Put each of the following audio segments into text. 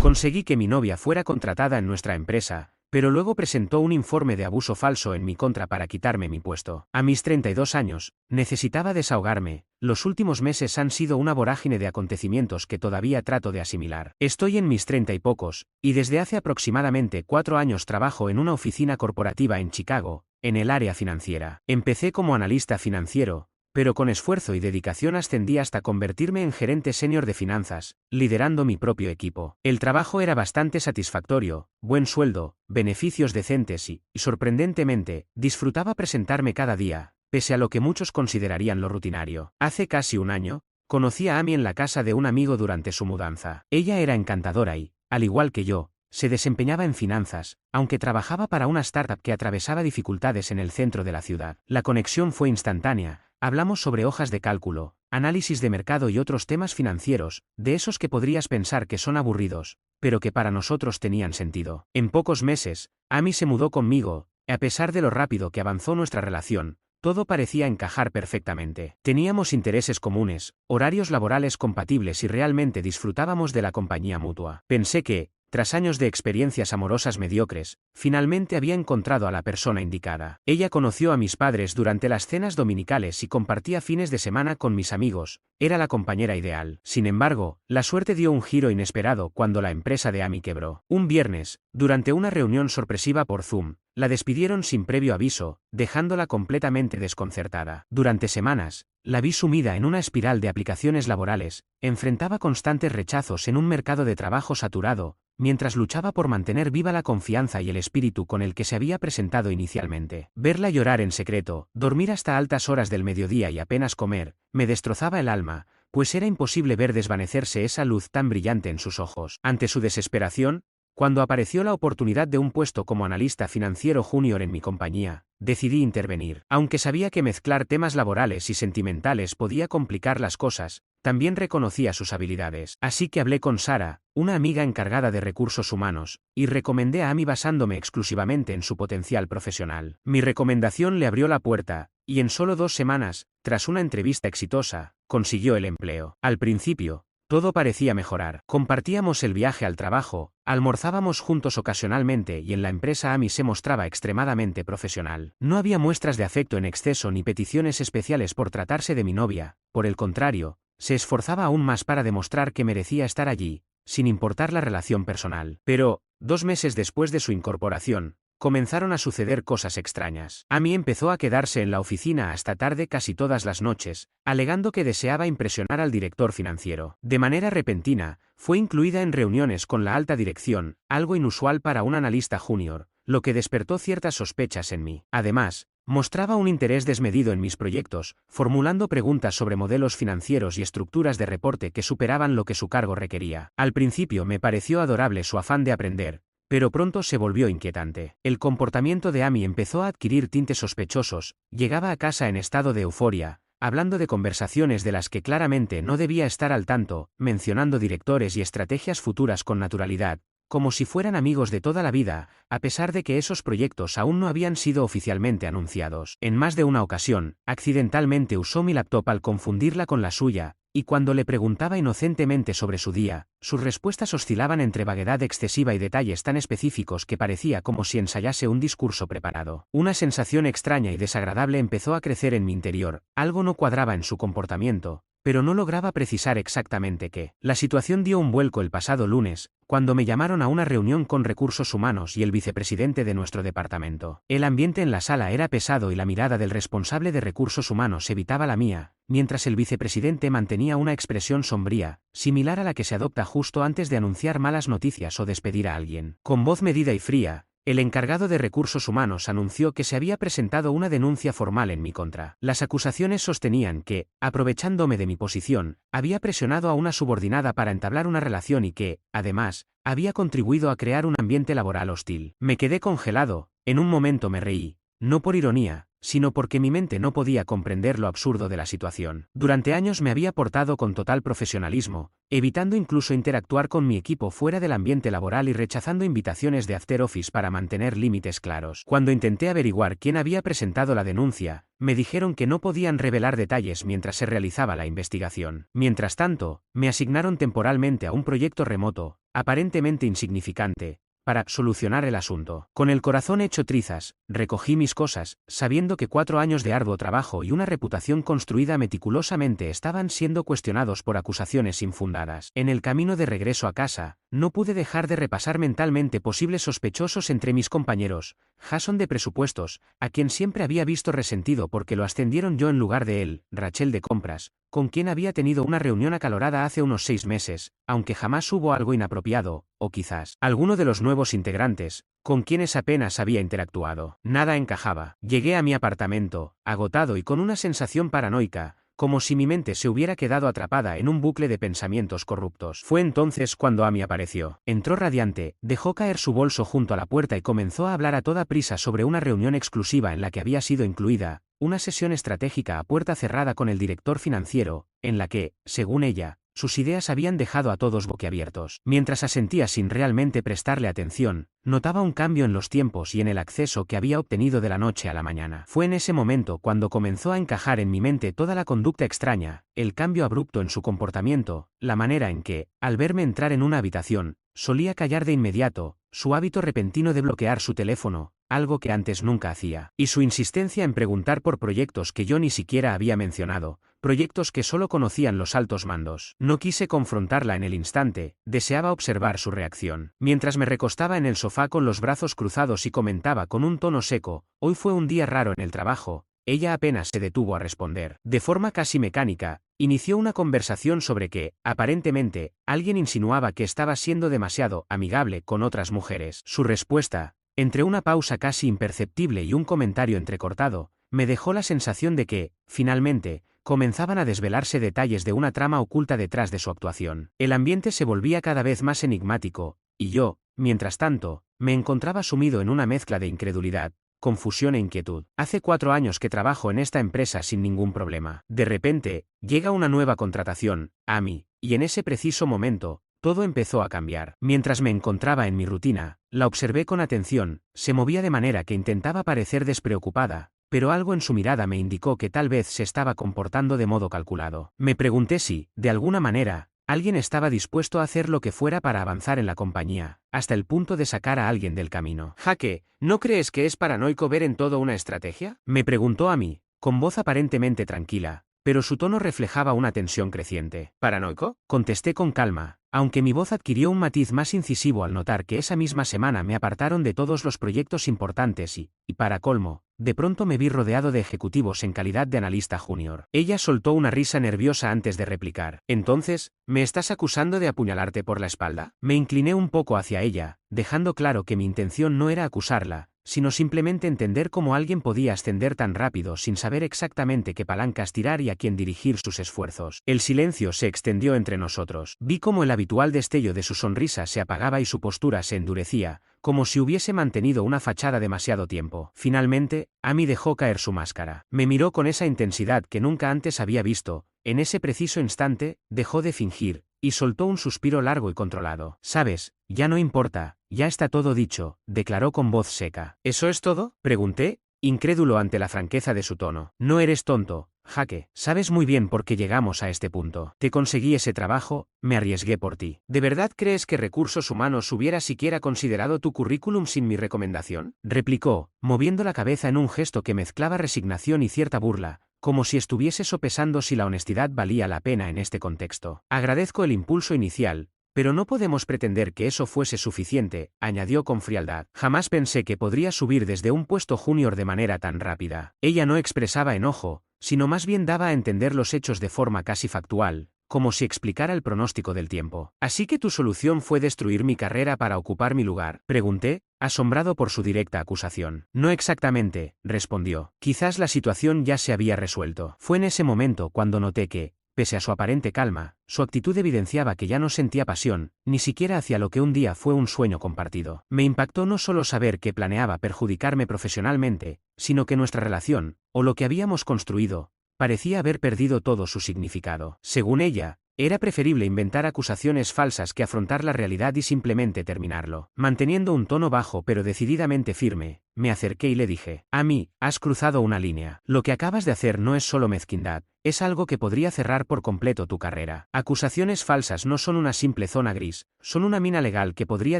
Conseguí que mi novia fuera contratada en nuestra empresa, pero luego presentó un informe de abuso falso en mi contra para quitarme mi puesto. A mis 32 años, necesitaba desahogarme. Los últimos meses han sido una vorágine de acontecimientos que todavía trato de asimilar. Estoy en mis 30 y pocos, y desde hace aproximadamente 4 años trabajo en una oficina corporativa en Chicago, en el área financiera. Empecé como analista financiero, pero con esfuerzo y dedicación ascendí hasta convertirme en gerente senior de finanzas, liderando mi propio equipo. El trabajo era bastante satisfactorio, buen sueldo, beneficios decentes y, sorprendentemente, disfrutaba presentarme cada día, pese a lo que muchos considerarían lo rutinario. Hace casi un año, conocí a Amy en la casa de un amigo durante su mudanza. Ella era encantadora y, al igual que yo, se desempeñaba en finanzas, aunque trabajaba para una startup que atravesaba dificultades en el centro de la ciudad. La conexión fue instantánea. Hablamos sobre hojas de cálculo, análisis de mercado y otros temas financieros, de esos que podrías pensar que son aburridos, pero que para nosotros tenían sentido. En pocos meses, Amy se mudó conmigo, y a pesar de lo rápido que avanzó nuestra relación, todo parecía encajar perfectamente. Teníamos intereses comunes, horarios laborales compatibles y realmente disfrutábamos de la compañía mutua. Pensé que, tras años de experiencias amorosas mediocres, finalmente había encontrado a la persona indicada. Ella conoció a mis padres durante las cenas dominicales y compartía fines de semana con mis amigos. Era la compañera ideal. Sin embargo, la suerte dio un giro inesperado cuando la empresa de Amy quebró. Un viernes, durante una reunión sorpresiva por Zoom, la despidieron sin previo aviso, dejándola completamente desconcertada. Durante semanas, la vi sumida en una espiral de aplicaciones laborales, enfrentaba constantes rechazos en un mercado de trabajo saturado, mientras luchaba por mantener viva la confianza y el espíritu con el que se había presentado inicialmente. Verla llorar en secreto, dormir hasta altas horas del mediodía y apenas comer, me destrozaba el alma, pues era imposible ver desvanecerse esa luz tan brillante en sus ojos. Ante su desesperación, cuando apareció la oportunidad de un puesto como analista financiero junior en mi compañía, decidí intervenir. Aunque sabía que mezclar temas laborales y sentimentales podía complicar las cosas, también reconocía sus habilidades. Así que hablé con Sara, una amiga encargada de recursos humanos, y recomendé a Amy basándome exclusivamente en su potencial profesional. Mi recomendación le abrió la puerta, y en solo 2 semanas, tras una entrevista exitosa, consiguió el empleo. Al principio, todo parecía mejorar. Compartíamos el viaje al trabajo, almorzábamos juntos ocasionalmente y en la empresa Amy se mostraba extremadamente profesional. No había muestras de afecto en exceso ni peticiones especiales por tratarse de mi novia, por el contrario, se esforzaba aún más para demostrar que merecía estar allí, sin importar la relación personal. Pero, 2 meses después de su incorporación, comenzaron a suceder cosas extrañas. Amy empezó a quedarse en la oficina hasta tarde casi todas las noches, alegando que deseaba impresionar al director financiero. De manera repentina, fue incluida en reuniones con la alta dirección, algo inusual para un analista junior, lo que despertó ciertas sospechas en mí. Además, mostraba un interés desmedido en mis proyectos, formulando preguntas sobre modelos financieros y estructuras de reporte que superaban lo que su cargo requería. Al principio me pareció adorable su afán de aprender, pero pronto se volvió inquietante. El comportamiento de Amy empezó a adquirir tintes sospechosos, llegaba a casa en estado de euforia, hablando de conversaciones de las que claramente no debía estar al tanto, mencionando directores y estrategias futuras con naturalidad, como si fueran amigos de toda la vida, a pesar de que esos proyectos aún no habían sido oficialmente anunciados. En más de una ocasión, accidentalmente usó mi laptop al confundirla con la suya, y cuando le preguntaba inocentemente sobre su día, sus respuestas oscilaban entre vaguedad excesiva y detalles tan específicos que parecía como si ensayase un discurso preparado. Una sensación extraña y desagradable empezó a crecer en mi interior, algo no cuadraba en su comportamiento, pero no lograba precisar exactamente qué. La situación dio un vuelco el pasado lunes, cuando me llamaron a una reunión con recursos humanos y el vicepresidente de nuestro departamento. El ambiente en la sala era pesado y la mirada del responsable de recursos humanos evitaba la mía, mientras el vicepresidente mantenía una expresión sombría, similar a la que se adopta justo antes de anunciar malas noticias o despedir a alguien. Con voz medida y fría, el encargado de recursos humanos anunció que se había presentado una denuncia formal en mi contra. Las acusaciones sostenían que, aprovechándome de mi posición, había presionado a una subordinada para entablar una relación y que, además, había contribuido a crear un ambiente laboral hostil. Me quedé congelado, en un momento me reí, no por ironía, sino porque mi mente no podía comprender lo absurdo de la situación. Durante años me había portado con total profesionalismo, evitando incluso interactuar con mi equipo fuera del ambiente laboral y rechazando invitaciones de after office para mantener límites claros. Cuando intenté averiguar quién había presentado la denuncia, me dijeron que no podían revelar detalles mientras se realizaba la investigación. Mientras tanto, me asignaron temporalmente a un proyecto remoto, aparentemente insignificante, para solucionar el asunto. Con el corazón hecho trizas, recogí mis cosas, sabiendo que 4 años de arduo trabajo y una reputación construida meticulosamente estaban siendo cuestionados por acusaciones infundadas. En el camino de regreso a casa, no pude dejar de repasar mentalmente posibles sospechosos entre mis compañeros. Jason de presupuestos, a quien siempre había visto resentido porque lo ascendieron yo en lugar de él; Rachel de compras, con quien había tenido una reunión acalorada hace unos 6 meses, aunque jamás hubo algo inapropiado, o quizás alguno de los nuevos integrantes, con quienes apenas había interactuado. Nada encajaba. Llegué a mi apartamento, agotado y con una sensación paranoica, como si mi mente se hubiera quedado atrapada en un bucle de pensamientos corruptos. Fue entonces cuando Amy apareció. Entró radiante, dejó caer su bolso junto a la puerta y comenzó a hablar a toda prisa sobre una reunión exclusiva en la que había sido incluida, una sesión estratégica a puerta cerrada con el director financiero, en la que, según ella, sus ideas habían dejado a todos boquiabiertos. Mientras asentía sin realmente prestarle atención, notaba un cambio en los tiempos y en el acceso que había obtenido de la noche a la mañana. Fue en ese momento cuando comenzó a encajar en mi mente toda la conducta extraña, el cambio abrupto en su comportamiento, la manera en que, al verme entrar en una habitación, solía callar de inmediato, su hábito repentino de bloquear su teléfono, algo que antes nunca hacía, y su insistencia en preguntar por proyectos que yo ni siquiera había mencionado, proyectos que solo conocían los altos mandos. No quise confrontarla en el instante, deseaba observar su reacción. Mientras me recostaba en el sofá con los brazos cruzados y comentaba con un tono seco: «Hoy fue un día raro en el trabajo», ella apenas se detuvo a responder. De forma casi mecánica, inició una conversación sobre que, aparentemente, alguien insinuaba que estaba siendo demasiado amigable con otras mujeres. Su respuesta, entre una pausa casi imperceptible y un comentario entrecortado, me dejó la sensación de que, finalmente, comenzaban a desvelarse detalles de una trama oculta detrás de su actuación. El ambiente se volvía cada vez más enigmático, y yo, mientras tanto, me encontraba sumido en una mezcla de incredulidad, confusión e inquietud. Hace 4 años que trabajo en esta empresa sin ningún problema. De repente, llega una nueva contratación, Amy, y en ese preciso momento, todo empezó a cambiar. Mientras me encontraba en mi rutina, la observé con atención, se movía de manera que intentaba parecer despreocupada, pero algo en su mirada me indicó que tal vez se estaba comportando de modo calculado. Me pregunté si, de alguna manera, alguien estaba dispuesto a hacer lo que fuera para avanzar en la compañía, hasta el punto de sacar a alguien del camino. «Jaque, ¿no crees que es paranoico ver en todo una estrategia?», me preguntó a mí, con voz aparentemente tranquila, pero su tono reflejaba una tensión creciente. «¿Paranoico?», contesté con calma, aunque mi voz adquirió un matiz más incisivo al notar que esa misma semana me apartaron de todos los proyectos importantes y, para colmo, de pronto me vi rodeado de ejecutivos en calidad de analista junior. Ella soltó una risa nerviosa antes de replicar. «Entonces, ¿me estás acusando de apuñalarte por la espalda?». Me incliné un poco hacia ella, dejando claro que mi intención no era acusarla, sino simplemente entender cómo alguien podía ascender tan rápido sin saber exactamente qué palancas tirar y a quién dirigir sus esfuerzos. El silencio se extendió entre nosotros. Vi cómo el habitual destello de su sonrisa se apagaba y su postura se endurecía, como si hubiese mantenido una fachada demasiado tiempo. Finalmente, Amy dejó caer su máscara. Me miró con esa intensidad que nunca antes había visto. En ese preciso instante, dejó de fingir, y soltó un suspiro largo y controlado. «Sabes, ya no importa, ya está todo dicho», declaró con voz seca. «¿Eso es todo?», pregunté, incrédulo ante la franqueza de su tono. «No eres tonto, Jaque. Sabes muy bien por qué llegamos a este punto. Te conseguí ese trabajo, me arriesgué por ti. ¿De verdad crees que Recursos Humanos hubiera siquiera considerado tu currículum sin mi recomendación?», replicó, moviendo la cabeza en un gesto que mezclaba resignación y cierta burla, como si estuviese sopesando si la honestidad valía la pena en este contexto. «Agradezco el impulso inicial, pero no podemos pretender que eso fuese suficiente», añadió con frialdad. «Jamás pensé que podría subir desde un puesto junior de manera tan rápida». Ella no expresaba enojo, sino más bien daba a entender los hechos de forma casi factual, como si explicara el pronóstico del tiempo. «¿Así que tu solución fue destruir mi carrera para ocupar mi lugar?», pregunté, asombrado por su directa acusación. «No exactamente», respondió. «Quizás la situación ya se había resuelto». Fue en ese momento cuando noté que, pese a su aparente calma, su actitud evidenciaba que ya no sentía pasión, ni siquiera hacia lo que un día fue un sueño compartido. Me impactó no solo saber que planeaba perjudicarme profesionalmente, sino que nuestra relación, o lo que habíamos construido, parecía haber perdido todo su significado. Según ella, era preferible inventar acusaciones falsas que afrontar la realidad y simplemente terminarlo. Manteniendo un tono bajo pero decididamente firme, me acerqué y le dije: Amy, has cruzado una línea. Lo que acabas de hacer no es solo mezquindad, es algo que podría cerrar por completo tu carrera. Acusaciones falsas no son una simple zona gris, son una mina legal que podría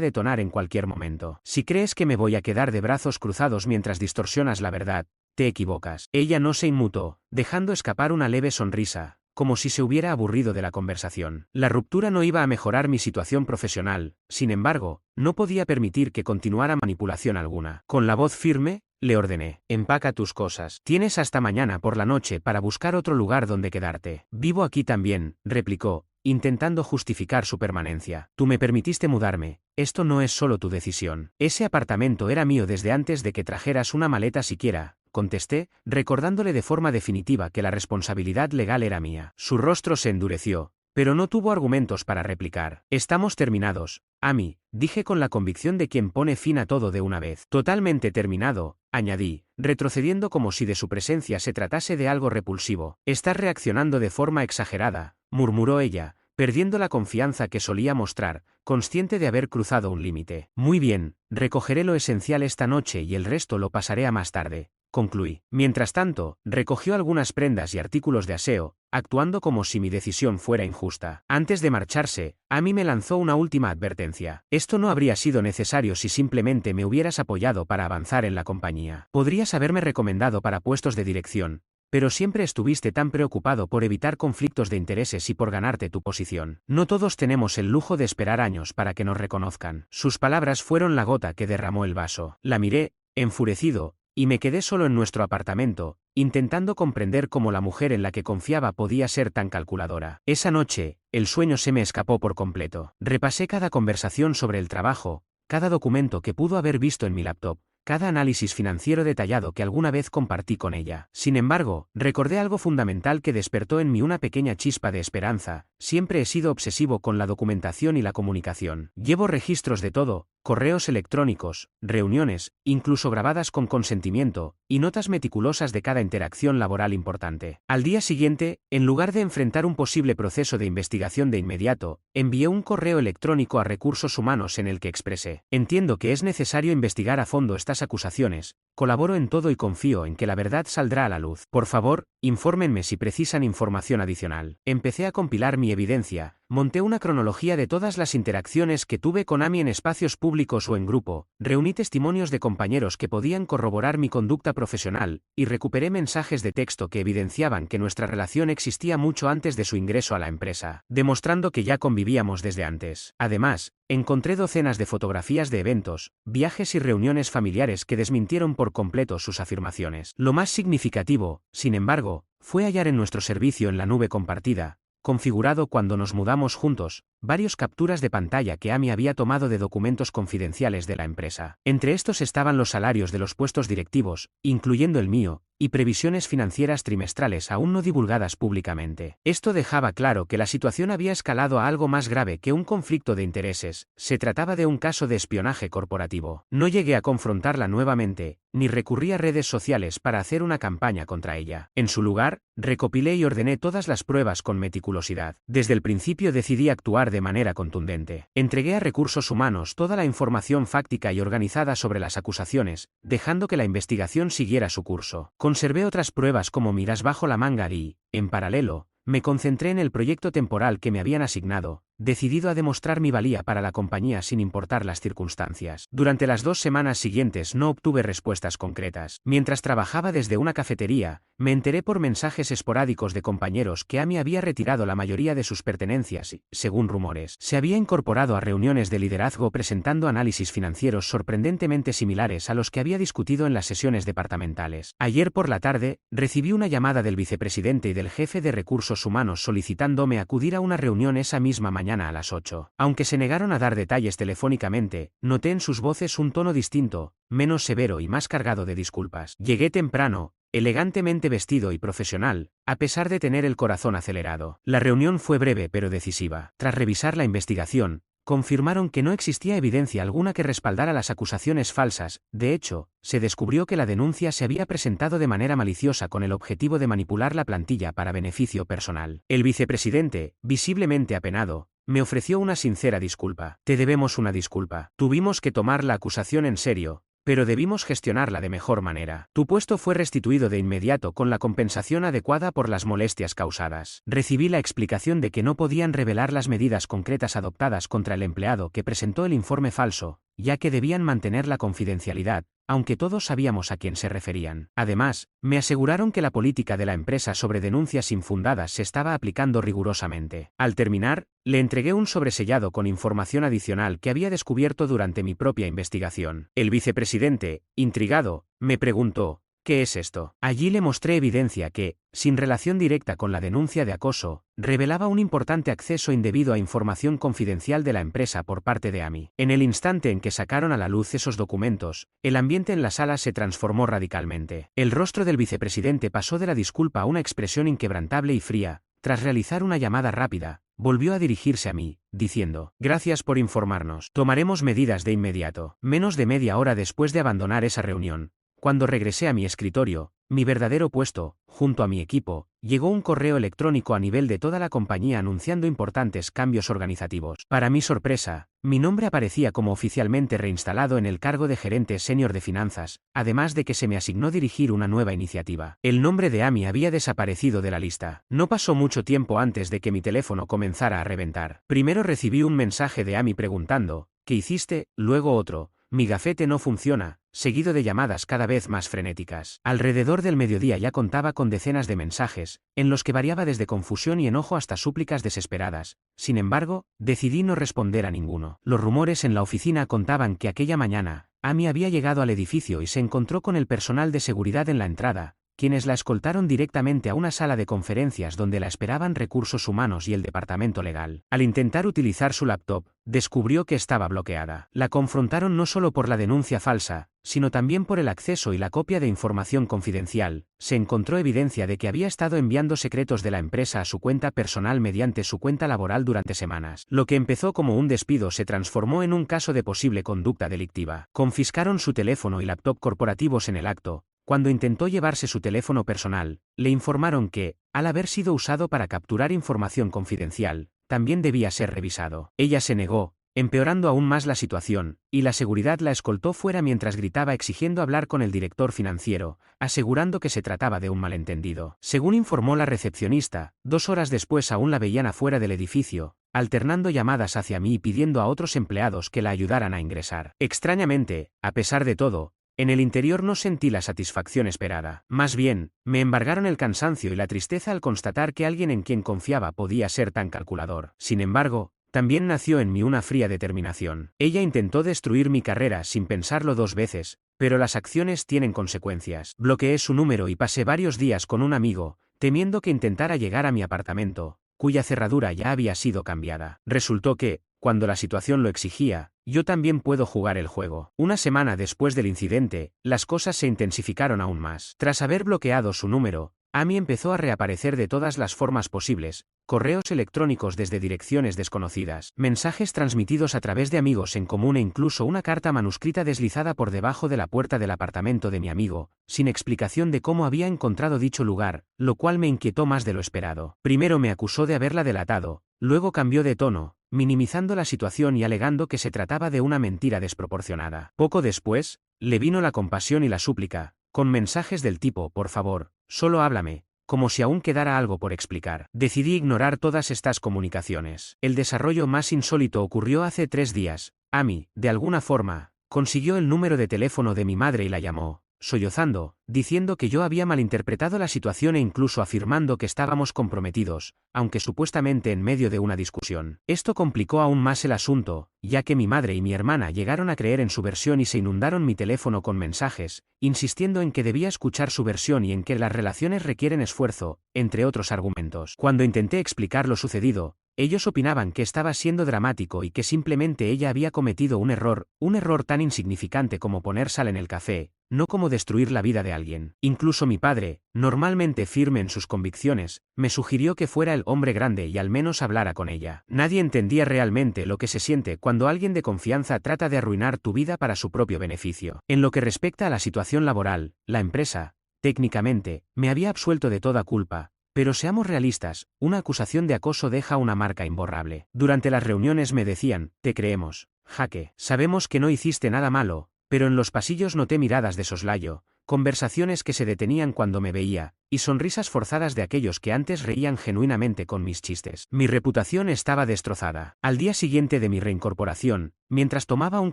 detonar en cualquier momento. Si crees que me voy a quedar de brazos cruzados mientras distorsionas la verdad, te equivocas. Ella no se inmutó, dejando escapar una leve sonrisa, como si se hubiera aburrido de la conversación. La ruptura no iba a mejorar mi situación profesional, sin embargo, no podía permitir que continuara manipulación alguna. Con la voz firme, le ordené: empaca tus cosas. Tienes hasta mañana por la noche para buscar otro lugar donde quedarte. Vivo aquí también, replicó, intentando justificar su permanencia. Tú me permitiste mudarme, esto no es solo tu decisión. Ese apartamento era mío desde antes de que trajeras una maleta siquiera, contesté, recordándole de forma definitiva que la responsabilidad legal era mía. Su rostro se endureció, pero no tuvo argumentos para replicar. Estamos terminados, Amy, dije con la convicción de quien pone fin a todo de una vez. Totalmente terminado, añadí, retrocediendo como si de su presencia se tratase de algo repulsivo. Estás reaccionando de forma exagerada, murmuró ella, perdiendo la confianza que solía mostrar, consciente de haber cruzado un límite. Muy bien, recogeré lo esencial esta noche y el resto lo pasaré a más tarde, concluí. Mientras tanto, recogió algunas prendas y artículos de aseo, actuando como si mi decisión fuera injusta. Antes de marcharse, Amy me lanzó una última advertencia. Esto no habría sido necesario si simplemente me hubieras apoyado para avanzar en la compañía. Podrías haberme recomendado para puestos de dirección, pero siempre estuviste tan preocupado por evitar conflictos de intereses y por ganarte tu posición. No todos tenemos el lujo de esperar años para que nos reconozcan. Sus palabras fueron la gota que derramó el vaso. La miré, enfurecido, y me quedé solo en nuestro apartamento, intentando comprender cómo la mujer en la que confiaba podía ser tan calculadora. Esa noche, el sueño se me escapó por completo. Repasé cada conversación sobre el trabajo, cada documento que pudo haber visto en mi laptop, cada análisis financiero detallado que alguna vez compartí con ella. Sin embargo, recordé algo fundamental que despertó en mí una pequeña chispa de esperanza. Siempre he sido obsesivo con la documentación y la comunicación. Llevo registros de todo, correos electrónicos, reuniones, incluso grabadas con consentimiento, y notas meticulosas de cada interacción laboral importante. Al día siguiente, en lugar de enfrentar un posible proceso de investigación de inmediato, envié un correo electrónico a Recursos Humanos en el que expresé: entiendo que es necesario investigar a fondo estas acusaciones, colaboro en todo y confío en que la verdad saldrá a la luz. Por favor, infórmenme si precisan información adicional. Empecé a compilar mi evidencia, monté una cronología de todas las interacciones que tuve con Amy en espacios públicos o en grupo, reuní testimonios de compañeros que podían corroborar mi conducta profesional, y recuperé mensajes de texto que evidenciaban que nuestra relación existía mucho antes de su ingreso a la empresa, demostrando que ya convivíamos desde antes. Además, encontré docenas de fotografías de eventos, viajes y reuniones familiares que desmintieron por completo sus afirmaciones. Lo más significativo, sin embargo, fue hallar en nuestro servicio en la nube compartida, configurado cuando nos mudamos juntos, varios capturas de pantalla que Amy había tomado de documentos confidenciales de la empresa. Entre estos estaban los salarios de los puestos directivos, incluyendo el mío, y previsiones financieras trimestrales aún no divulgadas públicamente. Esto dejaba claro que la situación había escalado a algo más grave que un conflicto de intereses. Se trataba de un caso de espionaje corporativo. No llegué a confrontarla nuevamente, ni recurrí a redes sociales para hacer una campaña contra ella. En su lugar, recopilé y ordené todas las pruebas con meticulosidad. Desde el principio decidí actuar de manera contundente. Entregué a Recursos Humanos toda la información fáctica y organizada sobre las acusaciones, dejando que la investigación siguiera su curso. Conservé otras pruebas como miras bajo la manga y, en paralelo, me concentré en el proyecto temporal que me habían asignado, decidido a demostrar mi valía para la compañía sin importar las circunstancias. Durante las 2 semanas siguientes no obtuve respuestas concretas. Mientras trabajaba desde una cafetería, me enteré por mensajes esporádicos de compañeros que Amy había retirado la mayoría de sus pertenencias y, según rumores, se había incorporado a reuniones de liderazgo presentando análisis financieros sorprendentemente similares a los que había discutido en las sesiones departamentales. Ayer por la tarde, recibí una llamada del vicepresidente y del jefe de Recursos Humanos solicitándome acudir a una reunión esa misma mañana a las 8. Aunque se negaron a dar detalles telefónicamente, noté en sus voces un tono distinto, menos severo y más cargado de disculpas. Llegué temprano, elegantemente vestido y profesional, a pesar de tener el corazón acelerado. La reunión fue breve pero decisiva. Tras revisar la investigación, confirmaron que no existía evidencia alguna que respaldara las acusaciones falsas. De hecho, se descubrió que la denuncia se había presentado de manera maliciosa con el objetivo de manipular la plantilla para beneficio personal. El vicepresidente, visiblemente apenado, me ofreció una sincera disculpa. Te debemos una disculpa. Tuvimos que tomar la acusación en serio, pero debimos gestionarla de mejor manera. Tu puesto fue restituido de inmediato con la compensación adecuada por las molestias causadas. Recibí la explicación de que no podían revelar las medidas concretas adoptadas contra el empleado que presentó el informe falso, ya que debían mantener la confidencialidad, aunque todos sabíamos a quién se referían. Además, me aseguraron que la política de la empresa sobre denuncias infundadas se estaba aplicando rigurosamente. Al terminar, le entregué un sobresellado con información adicional que había descubierto durante mi propia investigación. El vicepresidente, intrigado, me preguntó: ¿qué es esto? Allí le mostré evidencia que, sin relación directa con la denuncia de acoso, revelaba un importante acceso indebido a información confidencial de la empresa por parte de Amy. En el instante en que sacaron a la luz esos documentos, el ambiente en la sala se transformó radicalmente. El rostro del vicepresidente pasó de la disculpa a una expresión inquebrantable y fría. Tras realizar una llamada rápida, volvió a dirigirse a mí, diciendo: gracias por informarnos. Tomaremos medidas de inmediato. Menos de media hora después de abandonar esa reunión, cuando regresé a mi escritorio, mi verdadero puesto, junto a mi equipo, llegó un correo electrónico a nivel de toda la compañía anunciando importantes cambios organizativos. Para mi sorpresa, mi nombre aparecía como oficialmente reinstalado en el cargo de gerente senior de finanzas, además de que se me asignó dirigir una nueva iniciativa. El nombre de Amy había desaparecido de la lista. No pasó mucho tiempo antes de que mi teléfono comenzara a reventar. Primero recibí un mensaje de Amy preguntando: ¿qué hiciste? Luego otro: mi gafete no funciona, seguido de llamadas cada vez más frenéticas. Alrededor del mediodía ya contaba con decenas de mensajes, en los que variaba desde confusión y enojo hasta súplicas desesperadas. Sin embargo, decidí no responder a ninguno. Los rumores en la oficina contaban que aquella mañana, Amy había llegado al edificio y se encontró con el personal de seguridad en la entrada, quienes la escoltaron directamente a una sala de conferencias donde la esperaban recursos humanos y el departamento legal. Al intentar utilizar su laptop, descubrió que estaba bloqueada. La confrontaron no solo por la denuncia falsa, sino también por el acceso y la copia de información confidencial. Se encontró evidencia de que había estado enviando secretos de la empresa a su cuenta personal mediante su cuenta laboral durante semanas. Lo que empezó como un despido se transformó en un caso de posible conducta delictiva. Confiscaron su teléfono y laptop corporativos en el acto. Cuando intentó llevarse su teléfono personal, le informaron que, al haber sido usado para capturar información confidencial, también debía ser revisado. Ella se negó, empeorando aún más la situación, y la seguridad la escoltó fuera mientras gritaba exigiendo hablar con el director financiero, asegurando que se trataba de un malentendido. Según informó la recepcionista, 2 horas después aún la veían afuera del edificio, alternando llamadas hacia mí y pidiendo a otros empleados que la ayudaran a ingresar. Extrañamente, a pesar de todo, en el interior no sentí la satisfacción esperada. Más bien, me embargaron el cansancio y la tristeza al constatar que alguien en quien confiaba podía ser tan calculador. Sin embargo, también nació en mí una fría determinación. Ella intentó destruir mi carrera sin pensarlo 2 veces, pero las acciones tienen consecuencias. Bloqueé su número y pasé varios días con un amigo, temiendo que intentara llegar a mi apartamento, cuya cerradura ya había sido cambiada. Resultó que, cuando la situación lo exigía, yo también puedo jugar el juego. Una semana después del incidente, las cosas se intensificaron aún más. Tras haber bloqueado su número, Amy empezó a reaparecer de todas las formas posibles: correos electrónicos desde direcciones desconocidas, mensajes transmitidos a través de amigos en común e incluso una carta manuscrita deslizada por debajo de la puerta del apartamento de mi amigo, sin explicación de cómo había encontrado dicho lugar, lo cual me inquietó más de lo esperado. Primero me acusó de haberla delatado, luego cambió de tono, minimizando la situación y alegando que se trataba de una mentira desproporcionada. Poco después, le vino la compasión y la súplica, con mensajes del tipo: por favor, solo háblame, como si aún quedara algo por explicar. Decidí ignorar todas estas comunicaciones. El desarrollo más insólito ocurrió hace 3 días. Amy, de alguna forma, consiguió el número de teléfono de mi madre y la llamó, sollozando, diciendo que yo había malinterpretado la situación e incluso afirmando que estábamos comprometidos, aunque supuestamente en medio de una discusión. Esto complicó aún más el asunto, ya que mi madre y mi hermana llegaron a creer en su versión y se inundaron mi teléfono con mensajes, insistiendo en que debía escuchar su versión y en que las relaciones requieren esfuerzo, entre otros argumentos. Cuando intenté explicar lo sucedido, Ellos opinaban que estaba siendo dramático y que simplemente ella había cometido un error tan insignificante como poner sal en el café, no como destruir la vida de alguien. Incluso mi padre, normalmente firme en sus convicciones, me sugirió que fuera el hombre grande y al menos hablara con ella. Nadie entendía realmente lo que se siente cuando alguien de confianza trata de arruinar tu vida para su propio beneficio. En lo que respecta a la situación laboral, la empresa, técnicamente, me había absuelto de toda culpa. Pero seamos realistas, una acusación de acoso deja una marca imborrable. Durante las reuniones me decían, te creemos, Jaque, sabemos que no hiciste nada malo, pero en los pasillos noté miradas de soslayo, conversaciones que se detenían cuando me veía, y sonrisas forzadas de aquellos que antes reían genuinamente con mis chistes. Mi reputación estaba destrozada. Al día siguiente de mi reincorporación, mientras tomaba un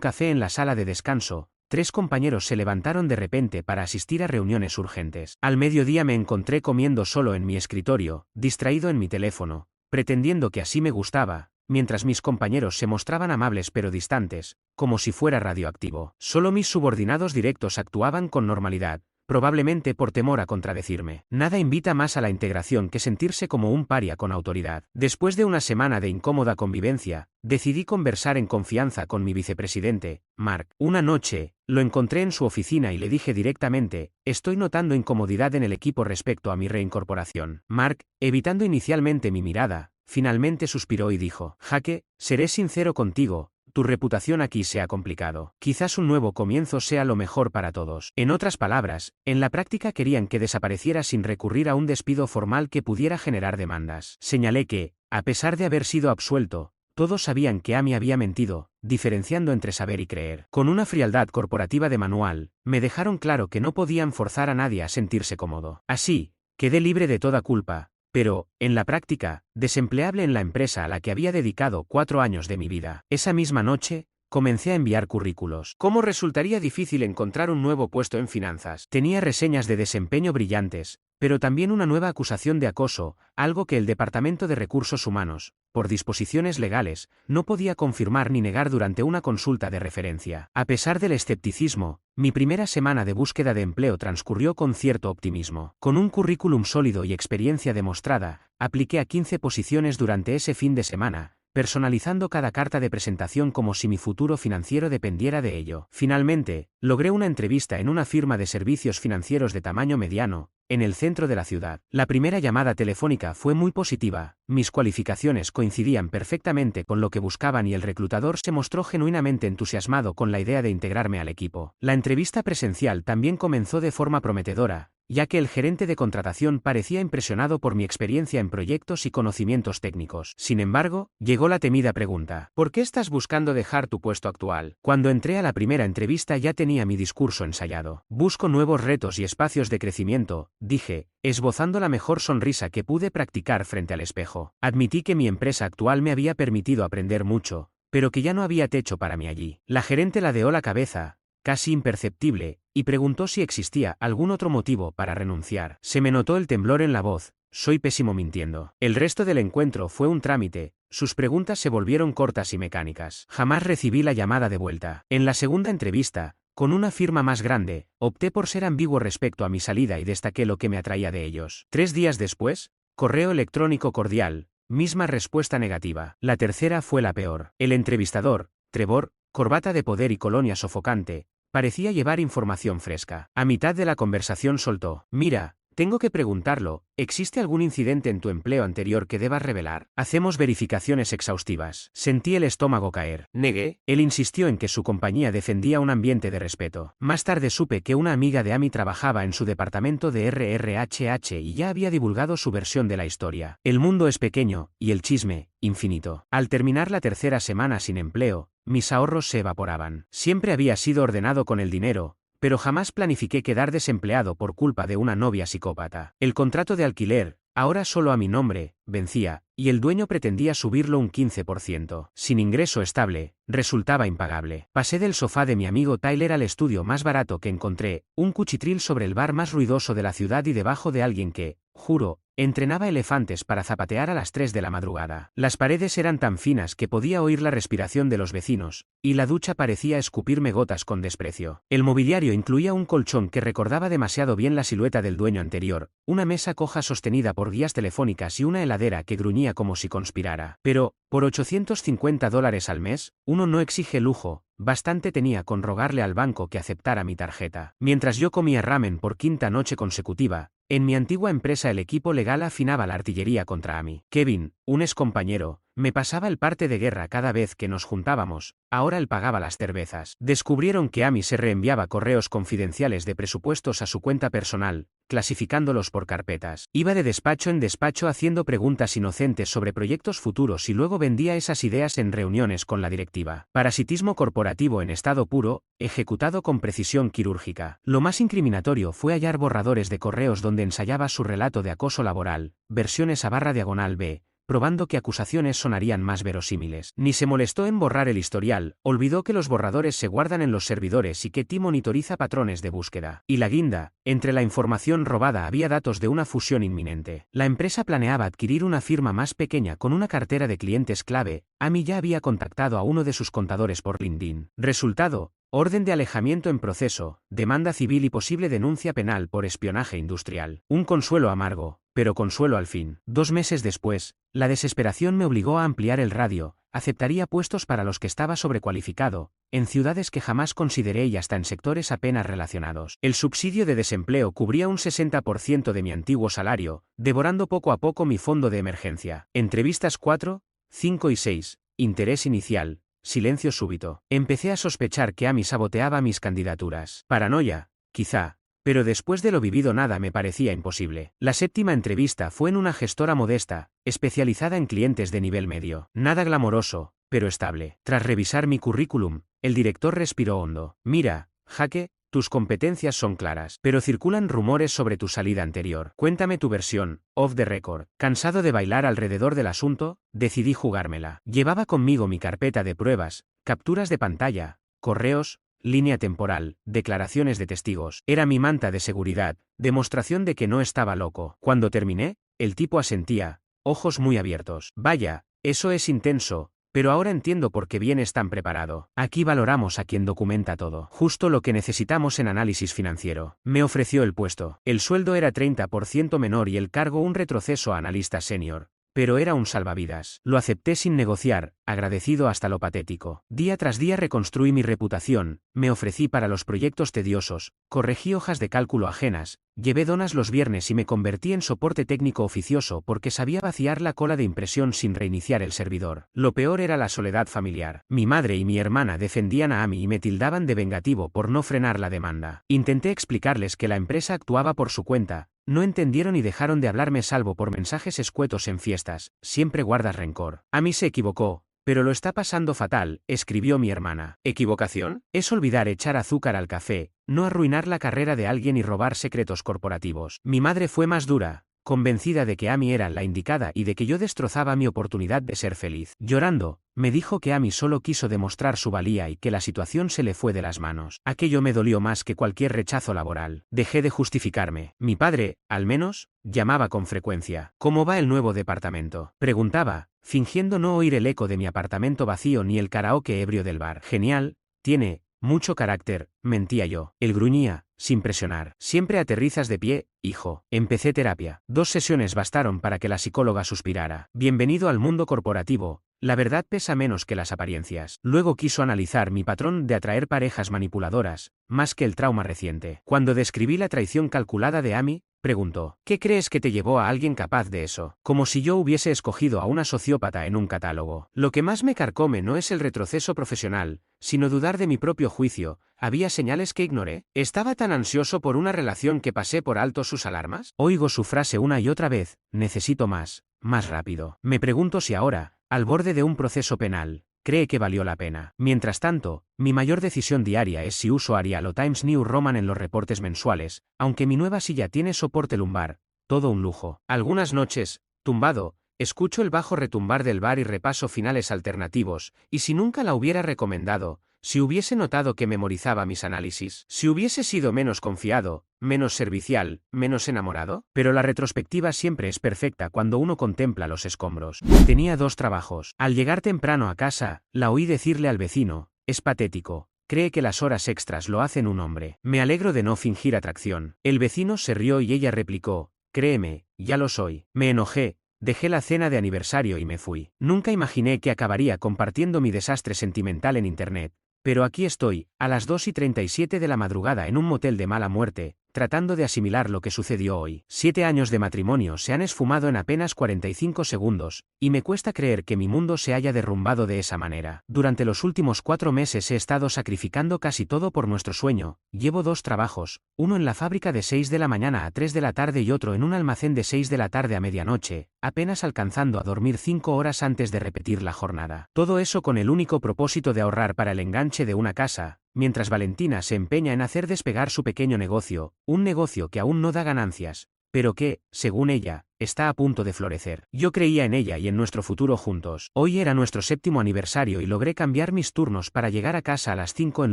café en la sala de descanso, 3 compañeros se levantaron de repente para asistir a reuniones urgentes. Al mediodía me encontré comiendo solo en mi escritorio, distraído en mi teléfono, pretendiendo que así me gustaba, mientras mis compañeros se mostraban amables pero distantes, como si fuera radioactivo. Solo mis subordinados directos actuaban con normalidad, probablemente por temor a contradecirme. Nada invita más a la integración que sentirse como un paria con autoridad. Después de una semana de incómoda convivencia, decidí conversar en confianza con mi vicepresidente, Mark. Una noche, lo encontré en su oficina y le dije directamente, estoy notando incomodidad en el equipo respecto a mi reincorporación. Mark, evitando inicialmente mi mirada, finalmente suspiró y dijo, Jaque, seré sincero contigo, tu reputación aquí se ha complicado. Quizás un nuevo comienzo sea lo mejor para todos. En otras palabras, en la práctica querían que desapareciera sin recurrir a un despido formal que pudiera generar demandas. Señalé que, a pesar de haber sido absuelto, todos sabían que Amy había mentido, diferenciando entre saber y creer. Con una frialdad corporativa de manual, me dejaron claro que no podían forzar a nadie a sentirse cómodo. Así, quedé libre de toda culpa, pero, en la práctica, desempleable en la empresa a la que había dedicado 4 años de mi vida. Esa misma noche, comencé a enviar currículos. ¿Cómo resultaría difícil encontrar un nuevo puesto en finanzas? Tenía reseñas de desempeño brillantes, pero también una nueva acusación de acoso, algo que el Departamento de Recursos Humanos, por disposiciones legales, no podía confirmar ni negar durante una consulta de referencia. A pesar del escepticismo, mi primera semana de búsqueda de empleo transcurrió con cierto optimismo. Con un currículum sólido y experiencia demostrada, apliqué a 15 posiciones durante ese fin de semana, personalizando cada carta de presentación como si mi futuro financiero dependiera de ello. Finalmente, logré una entrevista en una firma de servicios financieros de tamaño mediano, en el centro de la ciudad. La primera llamada telefónica fue muy positiva, mis cualificaciones coincidían perfectamente con lo que buscaban y el reclutador se mostró genuinamente entusiasmado con la idea de integrarme al equipo. La entrevista presencial también comenzó de forma prometedora, ya que el gerente de contratación parecía impresionado por mi experiencia en proyectos y conocimientos técnicos. Sin embargo, llegó la temida pregunta, ¿por qué estás buscando dejar tu puesto actual? Cuando entré a la primera entrevista ya tenía mi discurso ensayado. Busco nuevos retos y espacios de crecimiento, dije, esbozando la mejor sonrisa que pude practicar frente al espejo. Admití que mi empresa actual me había permitido aprender mucho, pero que ya no había techo para mí allí. La gerente ladeó la cabeza, casi imperceptible, y preguntó si existía algún otro motivo para renunciar. Se me notó el temblor en la voz, soy pésimo mintiendo. El resto del encuentro fue un trámite, sus preguntas se volvieron cortas y mecánicas. Jamás recibí la llamada de vuelta. En la segunda entrevista, con una firma más grande, opté por ser ambiguo respecto a mi salida y destaqué lo que me atraía de ellos. 3 días después, correo electrónico cordial, misma respuesta negativa. La tercera fue la peor. El entrevistador, Trevor, corbata de poder y colonia sofocante, parecía llevar información fresca. A mitad de la conversación soltó, mira, tengo que preguntarlo, ¿existe algún incidente en tu empleo anterior que debas revelar? Hacemos verificaciones exhaustivas. Sentí el estómago caer. Negué. Él insistió en que su compañía defendía un ambiente de respeto. Más tarde supe que una amiga de Amy trabajaba en su departamento de RRHH y ya había divulgado su versión de la historia. El mundo es pequeño, y el chisme, infinito. Al terminar la tercera semana sin empleo, mis ahorros se evaporaban. Siempre había sido ordenado con el dinero, pero jamás planifiqué quedar desempleado por culpa de una novia psicópata. El contrato de alquiler, ahora solo a mi nombre, vencía, y el dueño pretendía subirlo un 15%. Sin ingreso estable, resultaba impagable. Pasé del sofá de mi amigo Tyler al estudio más barato que encontré, un cuchitril sobre el bar más ruidoso de la ciudad y debajo de alguien que, Juro, entrenaba elefantes para zapatear a las 3 de la madrugada. Las paredes eran tan finas que podía oír la respiración de los vecinos, y la ducha parecía escupirme gotas con desprecio. El mobiliario incluía un colchón que recordaba demasiado bien la silueta del dueño anterior, una mesa coja sostenida por guías telefónicas y una heladera que gruñía como si conspirara. Pero, por $850 al mes, uno no exige lujo. Bastante tenía con rogarle al banco que aceptara mi tarjeta. Mientras yo comía ramen por quinta noche consecutiva, en mi antigua empresa el equipo legal afinaba la artillería contra Amy. Kevin, un excompañero, me pasaba el parte de guerra cada vez que nos juntábamos, ahora él pagaba las cervezas. Descubrieron que Amy se reenviaba correos confidenciales de presupuestos a su cuenta personal, clasificándolos por carpetas. Iba de despacho en despacho haciendo preguntas inocentes sobre proyectos futuros y luego vendía esas ideas en reuniones con la directiva. Parasitismo corporativo en estado puro, ejecutado con precisión quirúrgica. Lo más incriminatorio fue hallar borradores de correos donde ensayaba su relato de acoso laboral, versiones a /B, probando que acusaciones sonarían más verosímiles. Ni se molestó en borrar el historial, olvidó que los borradores se guardan en los servidores y que T monitoriza patrones de búsqueda. Y la guinda, entre la información robada había datos de una fusión inminente. La empresa planeaba adquirir una firma más pequeña con una cartera de clientes clave. Amy ya había contactado a uno de sus contadores por LinkedIn. Resultado: orden de alejamiento en proceso, demanda civil y posible denuncia penal por espionaje industrial. Un consuelo amargo, pero consuelo al fin. 2 meses después, la desesperación me obligó a ampliar el radio. Aceptaría puestos para los que estaba sobrecualificado, en ciudades que jamás consideré y hasta en sectores apenas relacionados. El subsidio de desempleo cubría un 60% de mi antiguo salario, devorando poco a poco mi fondo de emergencia. Entrevistas 4, 5 y 6, interés inicial, silencio súbito. Empecé a sospechar que Amy saboteaba mis candidaturas. Paranoia, quizá. Pero después de lo vivido nada me parecía imposible. La 7ª entrevista fue en una gestora modesta, especializada en clientes de nivel medio. Nada glamoroso, pero estable. Tras revisar mi currículum, el director respiró hondo. Mira, Jake, tus competencias son claras, pero circulan rumores sobre tu salida anterior. Cuéntame tu versión, off the record. Cansado de bailar alrededor del asunto, decidí jugármela. Llevaba conmigo mi carpeta de pruebas, capturas de pantalla, correos, línea temporal, declaraciones de testigos. Era mi manta de seguridad, demostración de que no estaba loco. Cuando terminé, el tipo asentía, ojos muy abiertos. Vaya, eso es intenso, pero ahora entiendo por qué vienes tan preparado. Aquí valoramos a quien documenta todo. Justo lo que necesitamos en análisis financiero. Me ofreció el puesto. El sueldo era 30% menor y el cargo un retroceso a analista senior. Pero era un salvavidas. Lo acepté sin negociar, agradecido hasta lo patético. Día tras día reconstruí mi reputación, me ofrecí para los proyectos tediosos, corregí hojas de cálculo ajenas, llevé donas los viernes y me convertí en soporte técnico oficioso porque sabía vaciar la cola de impresión sin reiniciar el servidor. Lo peor era la soledad familiar. Mi madre y mi hermana defendían a Amy y me tildaban de vengativo por no frenar la demanda. Intenté explicarles que la empresa actuaba por su cuenta. No entendieron y dejaron de hablarme salvo por mensajes escuetos en fiestas. Siempre guardas rencor. Amy se equivocó, pero lo está pasando fatal, escribió mi hermana. ¿Equivocación? Es olvidar echar azúcar al café, no arruinar la carrera de alguien y robar secretos corporativos. Mi madre fue más dura, convencida de que Amy era la indicada y de que yo destrozaba mi oportunidad de ser feliz. Llorando, me dijo que Amy solo quiso demostrar su valía y que la situación se le fue de las manos. Aquello me dolió más que cualquier rechazo laboral. Dejé de justificarme. Mi padre, al menos, llamaba con frecuencia. ¿Cómo va el nuevo departamento?, preguntaba, fingiendo no oír el eco de mi apartamento vacío ni el karaoke ebrio del bar. Genial, tiene mucho carácter, mentía yo. Él gruñía, sin presionar. Siempre aterrizas de pie, hijo. Empecé terapia. 2 sesiones bastaron para que la psicóloga suspirara. Bienvenido al mundo corporativo. La verdad pesa menos que las apariencias. Luego quiso analizar mi patrón de atraer parejas manipuladoras, más que el trauma reciente. Cuando describí la traición calculada de Amy, preguntó, ¿qué crees que te llevó a alguien capaz de eso? Como si yo hubiese escogido a una sociópata en un catálogo. Lo que más me carcome no es el retroceso profesional, sino dudar de mi propio juicio. ¿Había señales que ignoré? ¿Estaba tan ansioso por una relación que pasé por alto sus alarmas? Oigo su frase una y otra vez, necesito más rápido. Me pregunto si ahora, al borde de un proceso penal, cree que valió la pena. Mientras tanto, mi mayor decisión diaria es si uso Arial o Times New Roman en los reportes mensuales, aunque mi nueva silla tiene soporte lumbar, todo un lujo. Algunas noches, tumbado, escucho el bajo retumbar del bar y repaso finales alternativos, y si nunca la hubiera recomendado, si hubiese notado que memorizaba mis análisis, si hubiese sido menos confiado, menos servicial, menos enamorado. Pero la retrospectiva siempre es perfecta cuando uno contempla los escombros. Tenía 2 trabajos. Al llegar temprano a casa, la oí decirle al vecino: es patético. Cree que las horas extras lo hacen un hombre. Me alegro de no fingir atracción. El vecino se rió y ella replicó: créeme, ya lo soy. Me enojé, dejé la cena de aniversario y me fui. Nunca imaginé que acabaría compartiendo mi desastre sentimental en internet, pero aquí estoy, a las 2:37 de la madrugada en un motel de mala muerte, tratando de asimilar lo que sucedió hoy. 7 años de matrimonio se han esfumado en apenas 45 segundos, y me cuesta creer que mi mundo se haya derrumbado de esa manera. Durante los últimos 4 meses he estado sacrificando casi todo por nuestro sueño. Llevo 2 trabajos, uno en la fábrica de 6 de la mañana a 3 de la tarde y otro en un almacén de 6 de la tarde a medianoche, apenas alcanzando a dormir 5 horas antes de repetir la jornada. Todo eso con el único propósito de ahorrar para el enganche de una casa, mientras Valentina se empeña en hacer despegar su pequeño negocio, un negocio que aún no da ganancias, pero que, según ella, está a punto de florecer. Yo creía en ella y en nuestro futuro juntos. Hoy era nuestro 7º aniversario y logré cambiar mis turnos para llegar a casa a las 5 en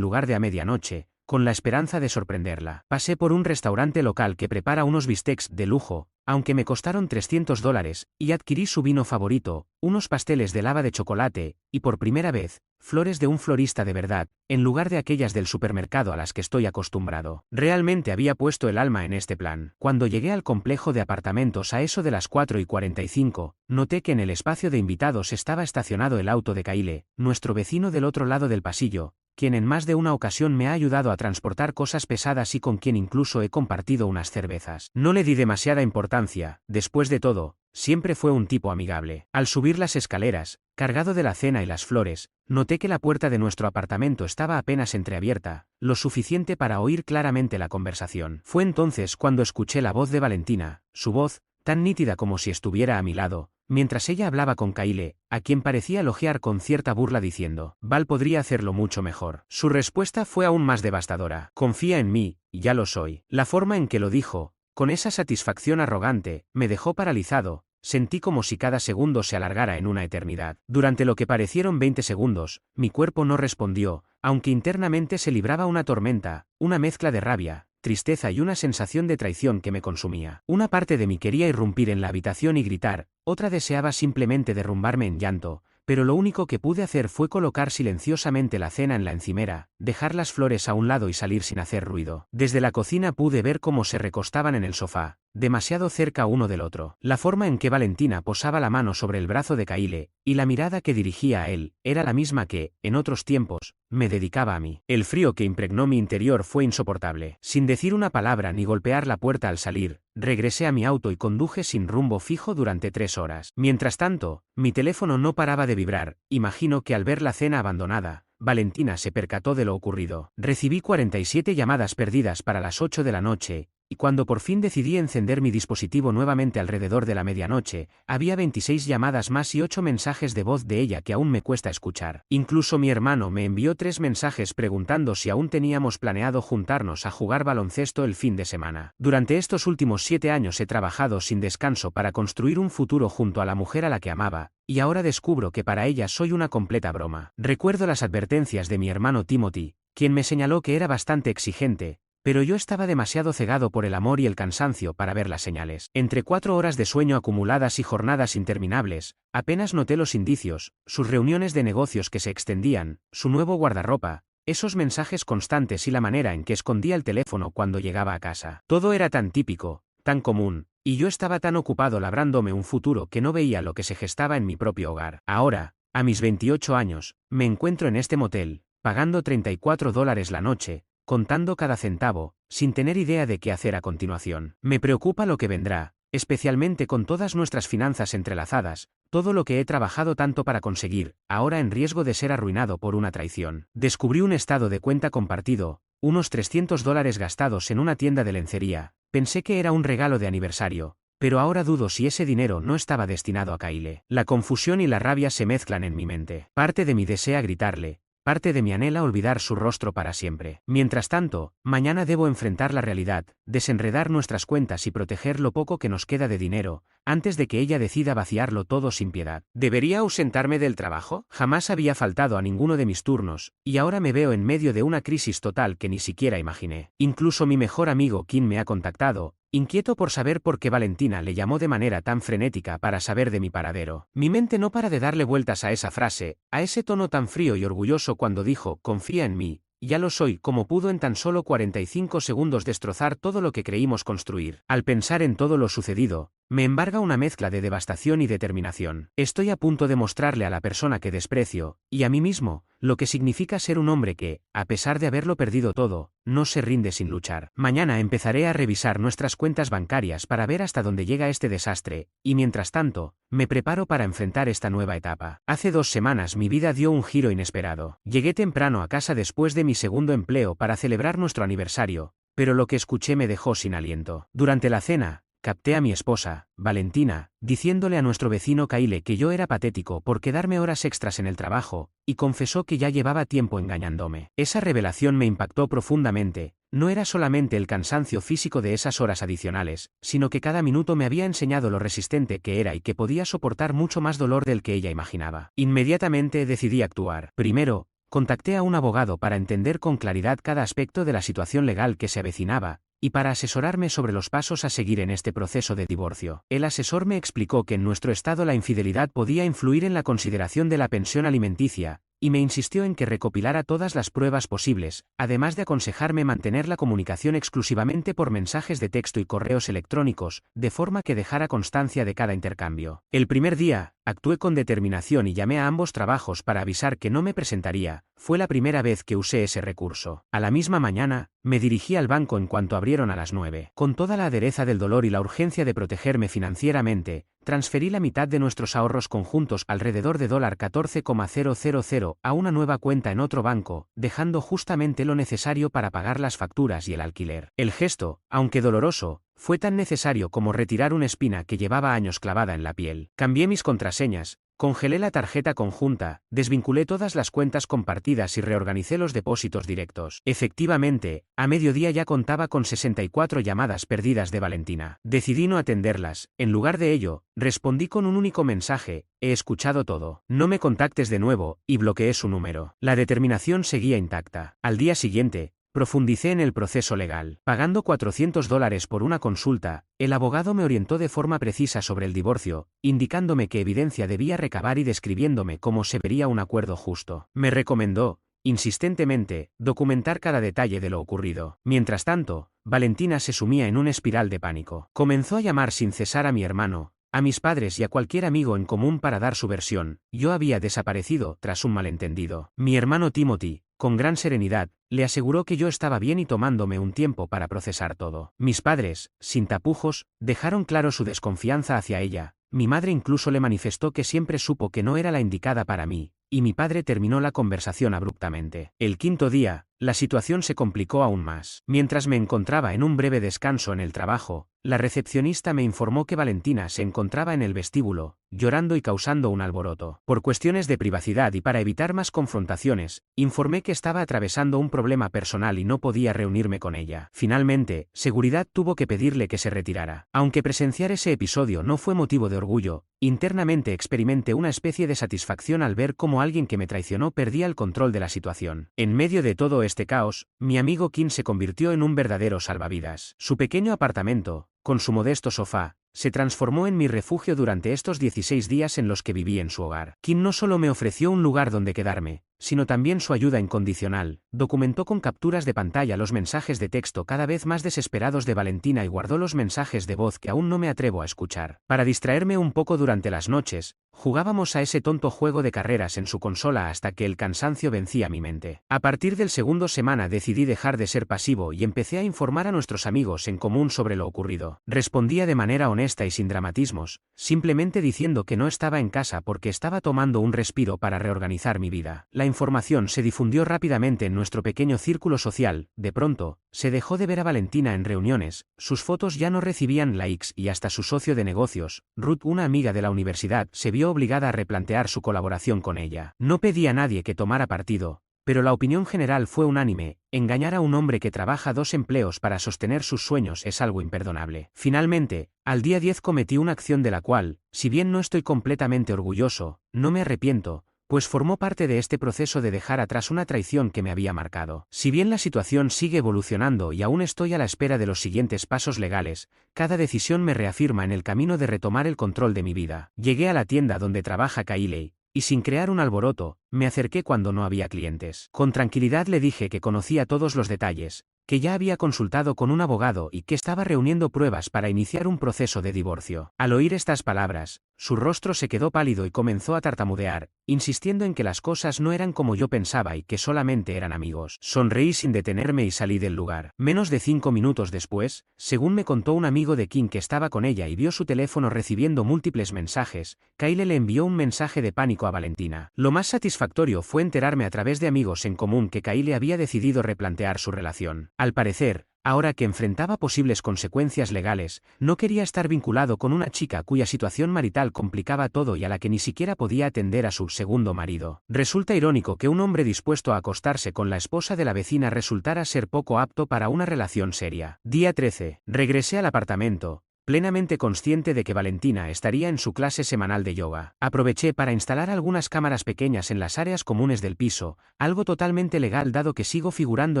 lugar de a medianoche, con la esperanza de sorprenderla. Pasé por un restaurante local que prepara unos bistecs de lujo, aunque me costaron $300, y adquirí su vino favorito, unos pasteles de lava de chocolate, y por primera vez, flores de un florista de verdad, en lugar de aquellas del supermercado a las que estoy acostumbrado. Realmente había puesto el alma en este plan. Cuando llegué al complejo de apartamentos a eso de las 4:45, noté que en el espacio de invitados estaba estacionado el auto de Kyle, nuestro vecino del otro lado del pasillo, quien en más de una ocasión me ha ayudado a transportar cosas pesadas y con quien incluso he compartido unas cervezas. No le di demasiada importancia, después de todo, siempre fue un tipo amigable. Al subir las escaleras, cargado de la cena y las flores, noté que la puerta de nuestro apartamento estaba apenas entreabierta, lo suficiente para oír claramente la conversación. Fue entonces cuando escuché la voz de Valentina, su voz, tan nítida como si estuviera a mi lado, mientras ella hablaba con Kyle, a quien parecía elogiar con cierta burla diciendo: Val podría hacerlo mucho mejor. Su respuesta fue aún más devastadora: confía en mí, ya lo soy. La forma en que lo dijo, con esa satisfacción arrogante, me dejó paralizado. Sentí como si cada segundo se alargara en una eternidad. Durante lo que parecieron 20 segundos, mi cuerpo no respondió, aunque internamente se libraba una tormenta, una mezcla de rabia, tristeza y una sensación de traición que me consumía. Una parte de mí quería irrumpir en la habitación y gritar, otra deseaba simplemente derrumbarme en llanto, pero lo único que pude hacer fue colocar silenciosamente la cena en la encimera, dejar las flores a un lado y salir sin hacer ruido. Desde la cocina pude ver cómo se recostaban en el sofá, demasiado cerca uno del otro. La forma en que Valentina posaba la mano sobre el brazo de Kyle, y la mirada que dirigía a él, era la misma que, en otros tiempos, me dedicaba a mí. El frío que impregnó mi interior fue insoportable. Sin decir una palabra ni golpear la puerta al salir, regresé a mi auto y conduje sin rumbo fijo durante 3 horas. Mientras tanto, mi teléfono no paraba de vibrar. Imagino que al ver la cena abandonada, Valentina se percató de lo ocurrido. Recibí 47 llamadas perdidas para las 8 de la noche, y cuando por fin decidí encender mi dispositivo nuevamente alrededor de la medianoche, había 26 llamadas más y 8 mensajes de voz de ella que aún me cuesta escuchar. Incluso mi hermano me envió 3 mensajes preguntando si aún teníamos planeado juntarnos a jugar baloncesto el fin de semana. Durante estos últimos 7 años he trabajado sin descanso para construir un futuro junto a la mujer a la que amaba, y ahora descubro que para ella soy una completa broma. Recuerdo las advertencias de mi hermano Timothy, quien me señaló que era bastante exigente, pero yo estaba demasiado cegado por el amor y el cansancio para ver las señales. Entre 4 horas de sueño acumuladas y jornadas interminables, apenas noté los indicios, sus reuniones de negocios que se extendían, su nuevo guardarropa, esos mensajes constantes y la manera en que escondía el teléfono cuando llegaba a casa. Todo era tan típico, tan común, y yo estaba tan ocupado labrándome un futuro que no veía lo que se gestaba en mi propio hogar. Ahora, a mis 28 años, me encuentro en este motel, pagando $34 la noche, contando cada centavo, sin tener idea de qué hacer a continuación. Me preocupa lo que vendrá, especialmente con todas nuestras finanzas entrelazadas, todo lo que he trabajado tanto para conseguir, ahora en riesgo de ser arruinado por una traición. Descubrí un estado de cuenta compartido, unos $300 gastados en una tienda de lencería. Pensé que era un regalo de aniversario, pero ahora dudo si ese dinero no estaba destinado a Kyle. La confusión y la rabia se mezclan en mi mente. Parte de mí desea gritarle: Parte de mí anhela olvidar su rostro para siempre. Mientras tanto, mañana debo enfrentar la realidad, desenredar nuestras cuentas y proteger lo poco que nos queda de dinero, antes de que ella decida vaciarlo todo sin piedad. ¿Debería ausentarme del trabajo? Jamás había faltado a ninguno de mis turnos, y ahora me veo en medio de una crisis total que ni siquiera imaginé. Incluso mi mejor amigo Kim me ha contactado, inquieto por saber por qué Valentina le llamó de manera tan frenética para saber de mi paradero. Mi mente no para de darle vueltas a esa frase, a ese tono tan frío y orgulloso cuando dijo, confía en mí. Ya lo soy, como pudo en tan solo 45 segundos destrozar todo lo que creímos construir. Al pensar en todo lo sucedido, me embarga una mezcla de devastación y determinación. Estoy a punto de mostrarle a la persona que desprecio, y a mí mismo, lo que significa ser un hombre que, a pesar de haberlo perdido todo, no se rinde sin luchar. Mañana empezaré a revisar nuestras cuentas bancarias para ver hasta dónde llega este desastre, y mientras tanto, me preparo para enfrentar esta nueva etapa. Hace 2 semanas mi vida dio un giro inesperado. Llegué temprano a casa después de mi segundo empleo para celebrar nuestro aniversario, pero lo que escuché me dejó sin aliento. Durante la cena, capté a mi esposa, Valentina, diciéndole a nuestro vecino Kyle que yo era patético por quedarme horas extras en el trabajo, y confesó que ya llevaba tiempo engañándome. Esa revelación me impactó profundamente. No era solamente el cansancio físico de esas horas adicionales, sino que cada minuto me había enseñado lo resistente que era y que podía soportar mucho más dolor del que ella imaginaba. Inmediatamente decidí actuar. Primero, contacté a un abogado para entender con claridad cada aspecto de la situación legal que se avecinaba, y para asesorarme sobre los pasos a seguir en este proceso de divorcio. El asesor me explicó que en nuestro estado la infidelidad podía influir en la consideración de la pensión alimenticia, y me insistió en que recopilara todas las pruebas posibles, además de aconsejarme mantener la comunicación exclusivamente por mensajes de texto y correos electrónicos, de forma que dejara constancia de cada intercambio. El primer día, actué con determinación y llamé a ambos trabajos para avisar que no me presentaría. Fue la primera vez que usé ese recurso. A la misma mañana, me dirigí al banco en cuanto abrieron a las 9. Con toda la adereza del dolor y la urgencia de protegerme financieramente, transferí la mitad de nuestros ahorros conjuntos, alrededor de $14,000, a una nueva cuenta en otro banco, dejando justamente lo necesario para pagar las facturas y el alquiler. El gesto, aunque doloroso, fue tan necesario como retirar una espina que llevaba años clavada en la piel. Cambié mis contraseñas, congelé la tarjeta conjunta, desvinculé todas las cuentas compartidas y reorganicé los depósitos directos. Efectivamente, a mediodía ya contaba con 64 llamadas perdidas de Valentina. Decidí no atenderlas. En lugar de ello, respondí con un único mensaje: he escuchado todo. No me contactes de nuevo, y bloqueé su número. La determinación seguía intacta. Al día siguiente, profundicé en el proceso legal. Pagando $400 por una consulta, el abogado me orientó de forma precisa sobre el divorcio, indicándome qué evidencia debía recabar y describiéndome cómo se vería un acuerdo justo. Me recomendó, insistentemente, documentar cada detalle de lo ocurrido. Mientras tanto, Valentina se sumía en una espiral de pánico. Comenzó a llamar sin cesar a mi hermano, a mis padres y a cualquier amigo en común para dar su versión. Yo había desaparecido tras un malentendido. Mi hermano Timothy, con gran serenidad, le aseguró que yo estaba bien y tomándome un tiempo para procesar todo. Mis padres, sin tapujos, dejaron claro su desconfianza hacia ella. Mi madre incluso le manifestó que siempre supo que no era la indicada para mí, y mi padre terminó la conversación abruptamente. El quinto día, la situación se complicó aún más. Mientras me encontraba en un breve descanso en el trabajo, la recepcionista me informó que Valentina se encontraba en el vestíbulo, llorando y causando un alboroto. Por cuestiones de privacidad y para evitar más confrontaciones, informé que estaba atravesando un problema personal y no podía reunirme con ella. Finalmente, seguridad tuvo que pedirle que se retirara. Aunque presenciar ese episodio no fue motivo de orgullo, internamente experimenté una especie de satisfacción al ver cómo alguien que me traicionó perdía el control de la situación. En medio de todo este caos, mi amigo Kim se convirtió en un verdadero salvavidas. Su pequeño apartamento, con su modesto sofá, se transformó en mi refugio durante estos 16 días en los que viví en su hogar. Kim no solo me ofreció un lugar donde quedarme, sino también su ayuda incondicional. Documentó con capturas de pantalla los mensajes de texto cada vez más desesperados de Valentina y guardó los mensajes de voz que aún no me atrevo a escuchar. Para distraerme un poco durante las noches, jugábamos a ese tonto juego de carreras en su consola hasta que el cansancio vencía mi mente. A partir del segundo semana decidí dejar de ser pasivo y empecé a informar a nuestros amigos en común sobre lo ocurrido. Respondía de manera honesta y sin dramatismos, simplemente diciendo que no estaba en casa porque estaba tomando un respiro para reorganizar mi vida. La información se difundió rápidamente en nuestro pequeño círculo social. De pronto, se dejó de ver a Valentina en reuniones, sus fotos ya no recibían likes y hasta su socio de negocios, Ruth, una amiga de la universidad, se vio obligada a replantear su colaboración con ella. No pedí a nadie que tomara partido, pero la opinión general fue unánime: engañar a un hombre que trabaja 2 empleos para sostener sus sueños es algo imperdonable. Finalmente, al día 10 cometí una acción de la cual, si bien no estoy completamente orgulloso, no me arrepiento, pues formó parte de este proceso de dejar atrás una traición que me había marcado. Si bien la situación sigue evolucionando y aún estoy a la espera de los siguientes pasos legales, cada decisión me reafirma en el camino de retomar el control de mi vida. Llegué a la tienda donde trabaja Kayleigh, y sin crear un alboroto, me acerqué cuando no había clientes. Con tranquilidad le dije que conocía todos los detalles, que ya había consultado con un abogado y que estaba reuniendo pruebas para iniciar un proceso de divorcio. Al oír estas palabras, su rostro se quedó pálido y comenzó a tartamudear, insistiendo en que las cosas no eran como yo pensaba y que solamente eran amigos. Sonreí sin detenerme y salí del lugar. Menos de 5 minutos después, según me contó un amigo de Kim que estaba con ella y vio su teléfono recibiendo múltiples mensajes, Kyle le envió un mensaje de pánico a Valentina. Lo más satisfactorio fue enterarme a través de amigos en común que Kyle había decidido replantear su relación. Al parecer, ahora que enfrentaba posibles consecuencias legales, no quería estar vinculado con una chica cuya situación marital complicaba todo y a la que ni siquiera podía atender a su segundo marido. Resulta irónico que un hombre dispuesto a acostarse con la esposa de la vecina resultara ser poco apto para una relación seria. Día 13. Regresé al apartamento, plenamente consciente de que Valentina estaría en su clase semanal de yoga. Aproveché para instalar algunas cámaras pequeñas en las áreas comunes del piso, algo totalmente legal dado que sigo figurando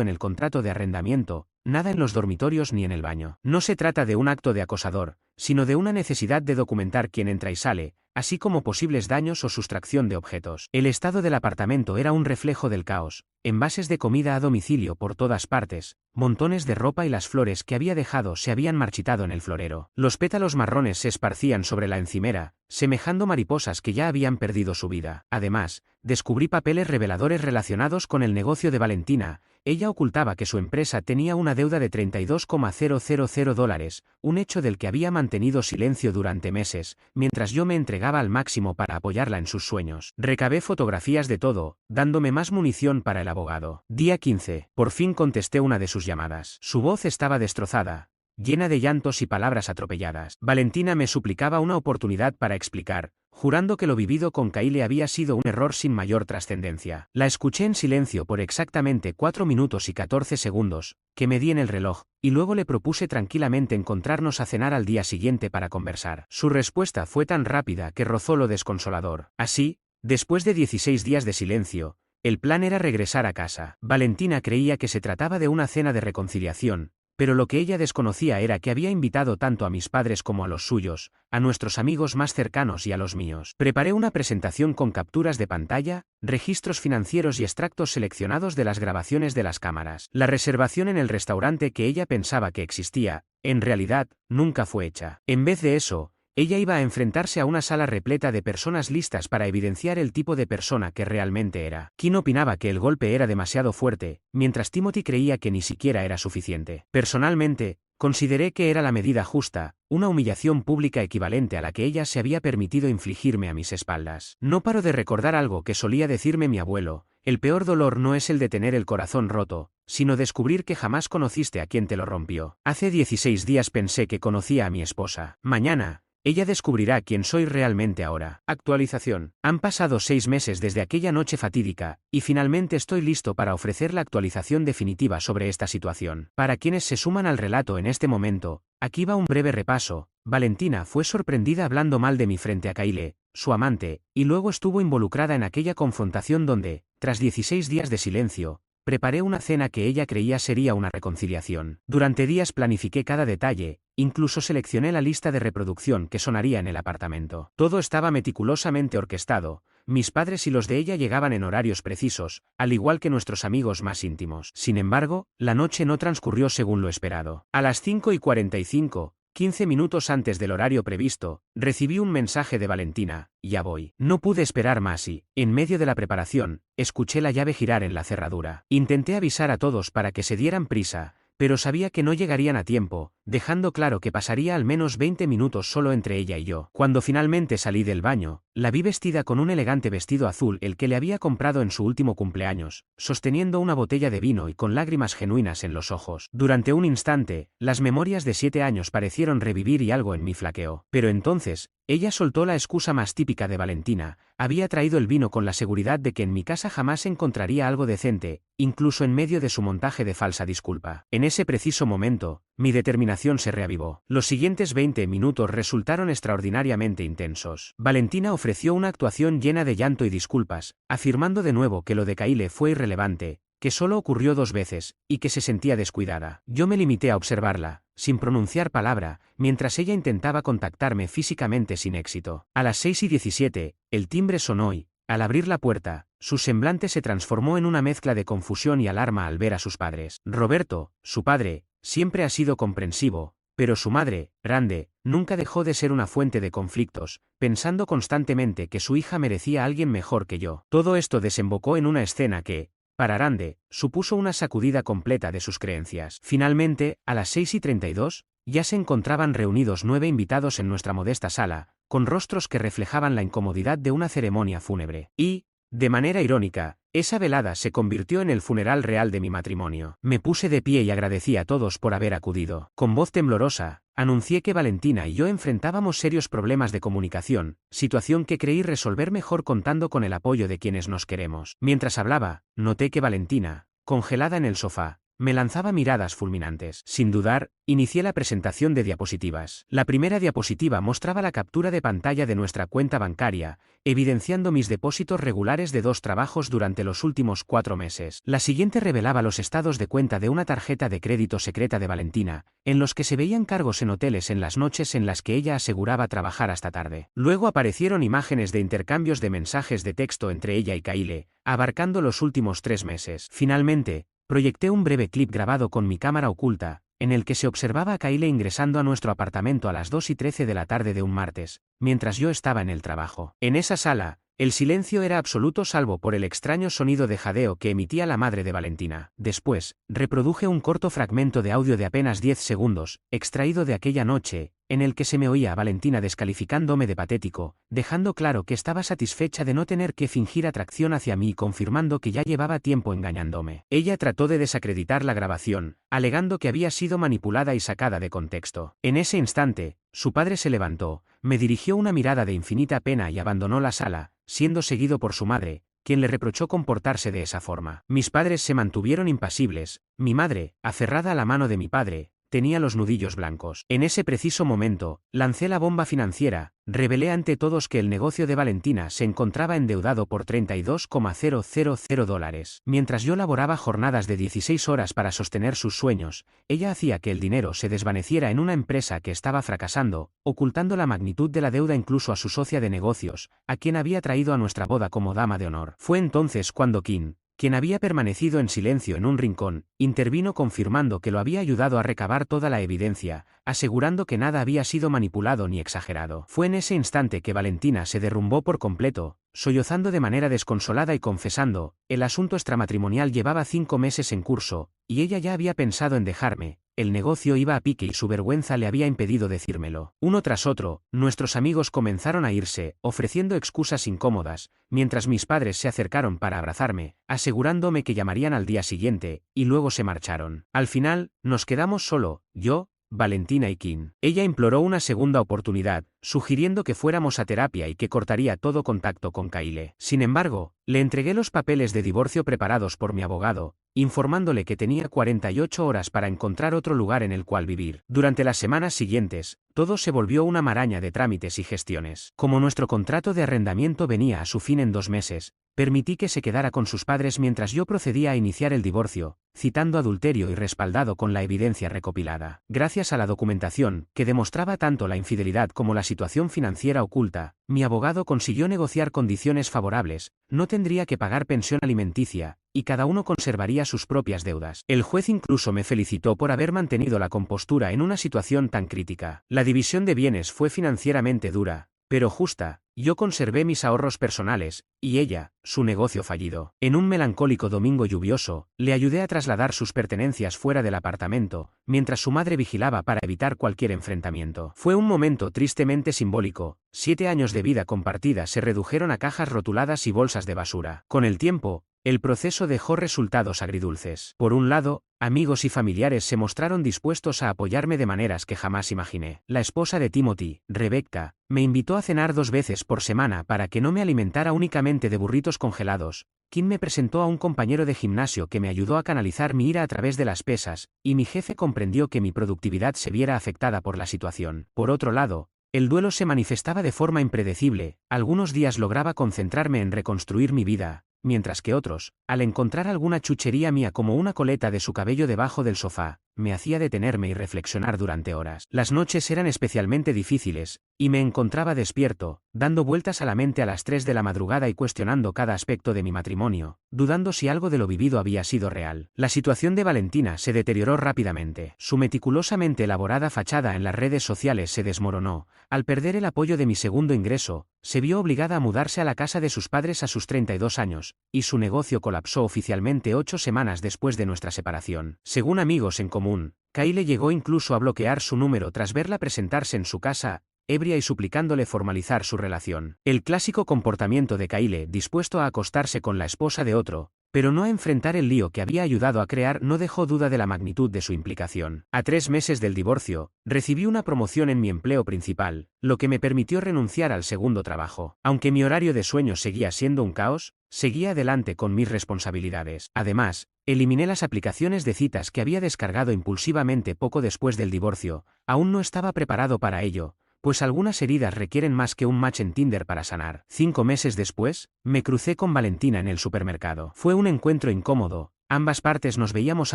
en el contrato de arrendamiento, nada en los dormitorios ni en el baño. No se trata de un acto de acosador, sino de una necesidad de documentar quién entra y sale, así como posibles daños o sustracción de objetos. El estado del apartamento era un reflejo del caos: envases de comida a domicilio por todas partes, montones de ropa y las flores que había dejado se habían marchitado en el florero. Los pétalos marrones se esparcían sobre la encimera, semejando mariposas que ya habían perdido su vida. Además, descubrí papeles reveladores relacionados con el negocio de Valentina. Ella ocultaba que su empresa tenía una deuda de $32,000, un hecho del que había mantenido silencio durante meses, mientras yo me entregaba al máximo para apoyarla en sus sueños. Recabé fotografías de todo, dándome más munición para el abogado. Día 15. Por fin contesté una de sus llamadas. Su voz estaba destrozada, llena de llantos y palabras atropelladas. Valentina me suplicaba una oportunidad para explicar, jurando que lo vivido con Kyle había sido un error sin mayor trascendencia. La escuché en silencio por exactamente 4 minutos y 14 segundos, que medí en el reloj, y luego le propuse tranquilamente encontrarnos a cenar al día siguiente para conversar. Su respuesta fue tan rápida que rozó lo desconsolador. Así, después de 16 días de silencio, el plan era regresar a casa. Valentina creía que se trataba de una cena de reconciliación, pero lo que ella desconocía era que había invitado tanto a mis padres como a los suyos, a nuestros amigos más cercanos y a los míos. Preparé una presentación con capturas de pantalla, registros financieros y extractos seleccionados de las grabaciones de las cámaras. La reservación en el restaurante que ella pensaba que existía, en realidad, nunca fue hecha. En vez de eso, ella iba a enfrentarse a una sala repleta de personas listas para evidenciar el tipo de persona que realmente era. Kim opinaba que el golpe era demasiado fuerte, mientras Timothy creía que ni siquiera era suficiente. Personalmente, consideré que era la medida justa, una humillación pública equivalente a la que ella se había permitido infligirme a mis espaldas. No paro de recordar algo que solía decirme mi abuelo: el peor dolor no es el de tener el corazón roto, sino descubrir que jamás conociste a quien te lo rompió. Hace 16 días pensé que conocía a mi esposa. Mañana, ella descubrirá quién soy realmente ahora. Actualización. Han pasado 6 meses desde aquella noche fatídica, y finalmente estoy listo para ofrecer la actualización definitiva sobre esta situación. Para quienes se suman al relato en este momento, aquí va un breve repaso. Valentina fue sorprendida hablando mal de mí frente a Kyle, su amante, y luego estuvo involucrada en aquella confrontación donde, tras 16 días de silencio, preparé una cena que ella creía sería una reconciliación. Durante días planifiqué cada detalle, incluso seleccioné la lista de reproducción que sonaría en el apartamento. Todo estaba meticulosamente orquestado. Mis padres y los de ella llegaban en horarios precisos, al igual que nuestros amigos más íntimos. Sin embargo, la noche no transcurrió según lo esperado. A las 5:45, 15 minutos antes del horario previsto, recibí un mensaje de Valentina: ya voy. No pude esperar más y, en medio de la preparación, escuché la llave girar en la cerradura. Intenté avisar a todos para que se dieran prisa, pero sabía que no llegarían a tiempo. dejando claro que pasaría al menos 20 minutos solo entre ella y yo. Cuando finalmente salí del baño, la vi vestida con un elegante vestido azul, el que le había comprado en su último cumpleaños, sosteniendo una botella de vino y con lágrimas genuinas en los ojos. Durante un instante, las memorias de 7 años parecieron revivir y algo en mí flaqueó. Pero entonces, ella soltó la excusa más típica de Valentina: había traído el vino con la seguridad de que en mi casa jamás encontraría algo decente, incluso en medio de su montaje de falsa disculpa. En ese preciso momento, mi determinación se reavivó. Los siguientes 20 minutos resultaron extraordinariamente intensos. Valentina ofreció una actuación llena de llanto y disculpas, afirmando de nuevo que lo de Kyle fue irrelevante, que solo ocurrió 2 veces, y que se sentía descuidada. Yo me limité a observarla, sin pronunciar palabra, mientras ella intentaba contactarme físicamente sin éxito. A las 6:17, el timbre sonó y, al abrir la puerta, su semblante se transformó en una mezcla de confusión y alarma al ver a sus padres. Roberto, su padre, siempre ha sido comprensivo, pero su madre, Rande, nunca dejó de ser una fuente de conflictos, pensando constantemente que su hija merecía a alguien mejor que yo. Todo esto desembocó en una escena que, para Rande, supuso una sacudida completa de sus creencias. Finalmente, a las 6:32, ya se encontraban reunidos 9 invitados en nuestra modesta sala, con rostros que reflejaban la incomodidad de una ceremonia fúnebre. Y, de manera irónica, esa velada se convirtió en el funeral real de mi matrimonio. Me puse de pie y agradecí a todos por haber acudido. Con voz temblorosa, anuncié que Valentina y yo enfrentábamos serios problemas de comunicación, situación que creí resolver mejor contando con el apoyo de quienes nos queremos. Mientras hablaba, noté que Valentina, congelada en el sofá, me lanzaba miradas fulminantes. Sin dudar, inicié la presentación de diapositivas. La primera diapositiva mostraba la captura de pantalla de nuestra cuenta bancaria, evidenciando mis depósitos regulares de 2 trabajos durante los últimos 4 meses. La siguiente revelaba los estados de cuenta de una tarjeta de crédito secreta de Valentina, en los que se veían cargos en hoteles en las noches en las que ella aseguraba trabajar hasta tarde. Luego aparecieron imágenes de intercambios de mensajes de texto entre ella y Kyle, abarcando los últimos 3 meses. Finalmente, proyecté un breve clip grabado con mi cámara oculta, en el que se observaba a Kyle ingresando a nuestro apartamento a las 2:13 de la tarde de un martes, mientras yo estaba en el trabajo. En esa sala, el silencio era absoluto salvo por el extraño sonido de jadeo que emitía la madre de Valentina. Después, reproduje un corto fragmento de audio de apenas 10 segundos, extraído de aquella noche, en el que se me oía a Valentina descalificándome de patético, dejando claro que estaba satisfecha de no tener que fingir atracción hacia mí y confirmando que ya llevaba tiempo engañándome. Ella trató de desacreditar la grabación, alegando que había sido manipulada y sacada de contexto. En ese instante, su padre se levantó, me dirigió una mirada de infinita pena y abandonó la sala, siendo seguido por su madre, quien le reprochó comportarse de esa forma. Mis padres se mantuvieron impasibles. Mi madre, aferrada a la mano de mi padre, tenía los nudillos blancos. En ese preciso momento, lancé la bomba financiera, revelé ante todos que el negocio de Valentina se encontraba endeudado por $32,000. Mientras yo laboraba jornadas de 16 horas para sostener sus sueños, ella hacía que el dinero se desvaneciera en una empresa que estaba fracasando, ocultando la magnitud de la deuda incluso a su socia de negocios, a quien había traído a nuestra boda como dama de honor. Fue entonces cuando Kim, quien había permanecido en silencio en un rincón, intervino confirmando que lo había ayudado a recabar toda la evidencia, asegurando que nada había sido manipulado ni exagerado. Fue en ese instante que Valentina se derrumbó por completo, sollozando de manera desconsolada y confesando: el asunto extramatrimonial llevaba 5 meses en curso, y ella ya había pensado en dejarme. El negocio iba a pique y su vergüenza le había impedido decírmelo. Uno tras otro, nuestros amigos comenzaron a irse, ofreciendo excusas incómodas, mientras mis padres se acercaron para abrazarme, asegurándome que llamarían al día siguiente, y luego se marcharon. Al final, nos quedamos solo, yo, Valentina y Kim. Ella imploró una segunda oportunidad, sugiriendo que fuéramos a terapia y que cortaría todo contacto con Kyle. Sin embargo, le entregué los papeles de divorcio preparados por mi abogado, informándole que tenía 48 horas para encontrar otro lugar en el cual vivir. Durante las semanas siguientes, todo se volvió una maraña de trámites y gestiones. Como nuestro contrato de arrendamiento venía a su fin en 2 meses, permití que se quedara con sus padres mientras yo procedía a iniciar el divorcio, citando adulterio y respaldado con la evidencia recopilada. Gracias a la documentación, que demostraba tanto la infidelidad como la situación financiera oculta, mi abogado consiguió negociar condiciones favorables: no tendría que pagar pensión alimenticia, y cada uno conservaría sus propias deudas. El juez incluso me felicitó por haber mantenido la compostura en una situación tan crítica. La división de bienes fue financieramente dura, pero justa, Yo conservé mis ahorros personales, y ella, su negocio fallido. En un melancólico domingo lluvioso, le ayudé a trasladar sus pertenencias fuera del apartamento, mientras su madre vigilaba para evitar cualquier enfrentamiento. Fue un momento tristemente simbólico. 7 años de vida compartida se redujeron a cajas rotuladas y bolsas de basura. Con el tiempo, el proceso dejó resultados agridulces. Por un lado, amigos y familiares se mostraron dispuestos a apoyarme de maneras que jamás imaginé. La esposa de Timothy, Rebecca, me invitó a cenar 2 veces por semana para que no me alimentara únicamente de burritos congelados. Kim me presentó a un compañero de gimnasio que me ayudó a canalizar mi ira a través de las pesas, y mi jefe comprendió que mi productividad se viera afectada por la situación. Por otro lado, el duelo se manifestaba de forma impredecible. Algunos días lograba concentrarme en reconstruir mi vida, mientras que otros, al encontrar alguna chuchería mía como una coleta de su cabello debajo del sofá, me hacía detenerme y reflexionar durante horas. Las noches eran especialmente difíciles, y me encontraba despierto, dando vueltas a la mente a las 3 de la madrugada y cuestionando cada aspecto de mi matrimonio, dudando si algo de lo vivido había sido real. La situación de Valentina se deterioró rápidamente. Su meticulosamente elaborada fachada en las redes sociales se desmoronó. Al perder el apoyo de mi segundo ingreso, se vio obligada a mudarse a la casa de sus padres a sus 32 años, y su negocio colapsó oficialmente 8 semanas después de nuestra separación. Según amigos en común, Kyle llegó incluso a bloquear su número tras verla presentarse en su casa, ebria y suplicándole formalizar su relación. El clásico comportamiento de Kyle, dispuesto a acostarse con la esposa de otro, pero no a enfrentar el lío que había ayudado a crear, no dejó duda de la magnitud de su implicación. A 3 meses del divorcio, recibí una promoción en mi empleo principal, lo que me permitió renunciar al segundo trabajo. Aunque mi horario de sueño seguía siendo un caos, seguía adelante con mis responsabilidades. Además, eliminé las aplicaciones de citas que había descargado impulsivamente poco después del divorcio. Aún no estaba preparado para ello, pues algunas heridas requieren más que un match en Tinder para sanar. 5 meses después, me crucé con Valentina en el supermercado. Fue un encuentro incómodo, ambas partes nos veíamos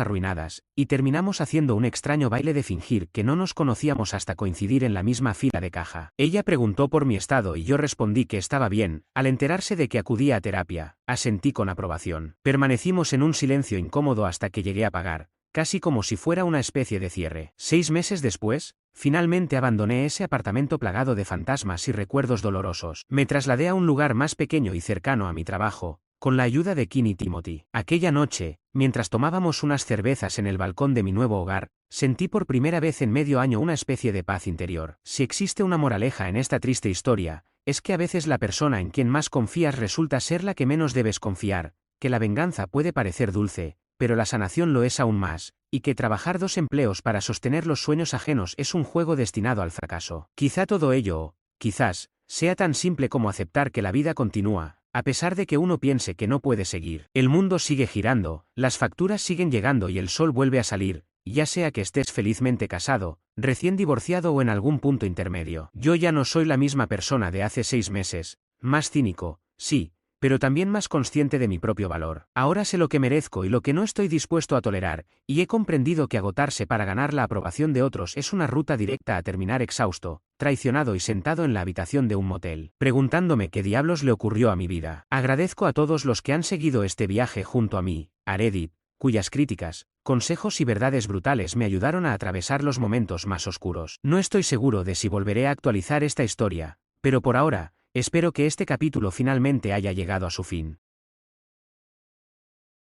arruinadas, y terminamos haciendo un extraño baile de fingir que no nos conocíamos hasta coincidir en la misma fila de caja. Ella preguntó por mi estado y yo respondí que estaba bien. Al enterarse de que acudía a terapia, asentí con aprobación. Permanecimos en un silencio incómodo hasta que llegué a pagar, casi como si fuera una especie de cierre. 6 meses después, finalmente abandoné ese apartamento plagado de fantasmas y recuerdos dolorosos. Me trasladé a un lugar más pequeño y cercano a mi trabajo, con la ayuda de Kim y Timothy. Aquella noche, mientras tomábamos unas cervezas en el balcón de mi nuevo hogar, sentí por primera vez en medio año una especie de paz interior. Si existe una moraleja en esta triste historia, es que a veces la persona en quien más confías resulta ser la que menos debes confiar, que la venganza puede parecer dulce, pero la sanación lo es aún más, y que trabajar 2 empleos para sostener los sueños ajenos es un juego destinado al fracaso. Quizá todo ello, quizás, sea tan simple como aceptar que la vida continúa, a pesar de que uno piense que no puede seguir. El mundo sigue girando, las facturas siguen llegando y el sol vuelve a salir, ya sea que estés felizmente casado, recién divorciado o en algún punto intermedio. Yo ya no soy la misma persona de hace 6 meses, más cínico, sí, pero también más consciente de mi propio valor. Ahora sé lo que merezco y lo que no estoy dispuesto a tolerar, y he comprendido que agotarse para ganar la aprobación de otros es una ruta directa a terminar exhausto, traicionado y sentado en la habitación de un motel, preguntándome qué diablos le ocurrió a mi vida. Agradezco a todos los que han seguido este viaje junto a mí, a Reddit, cuyas críticas, consejos y verdades brutales me ayudaron a atravesar los momentos más oscuros. No estoy seguro de si volveré a actualizar esta historia, pero por ahora, espero que este capítulo finalmente haya llegado a su fin.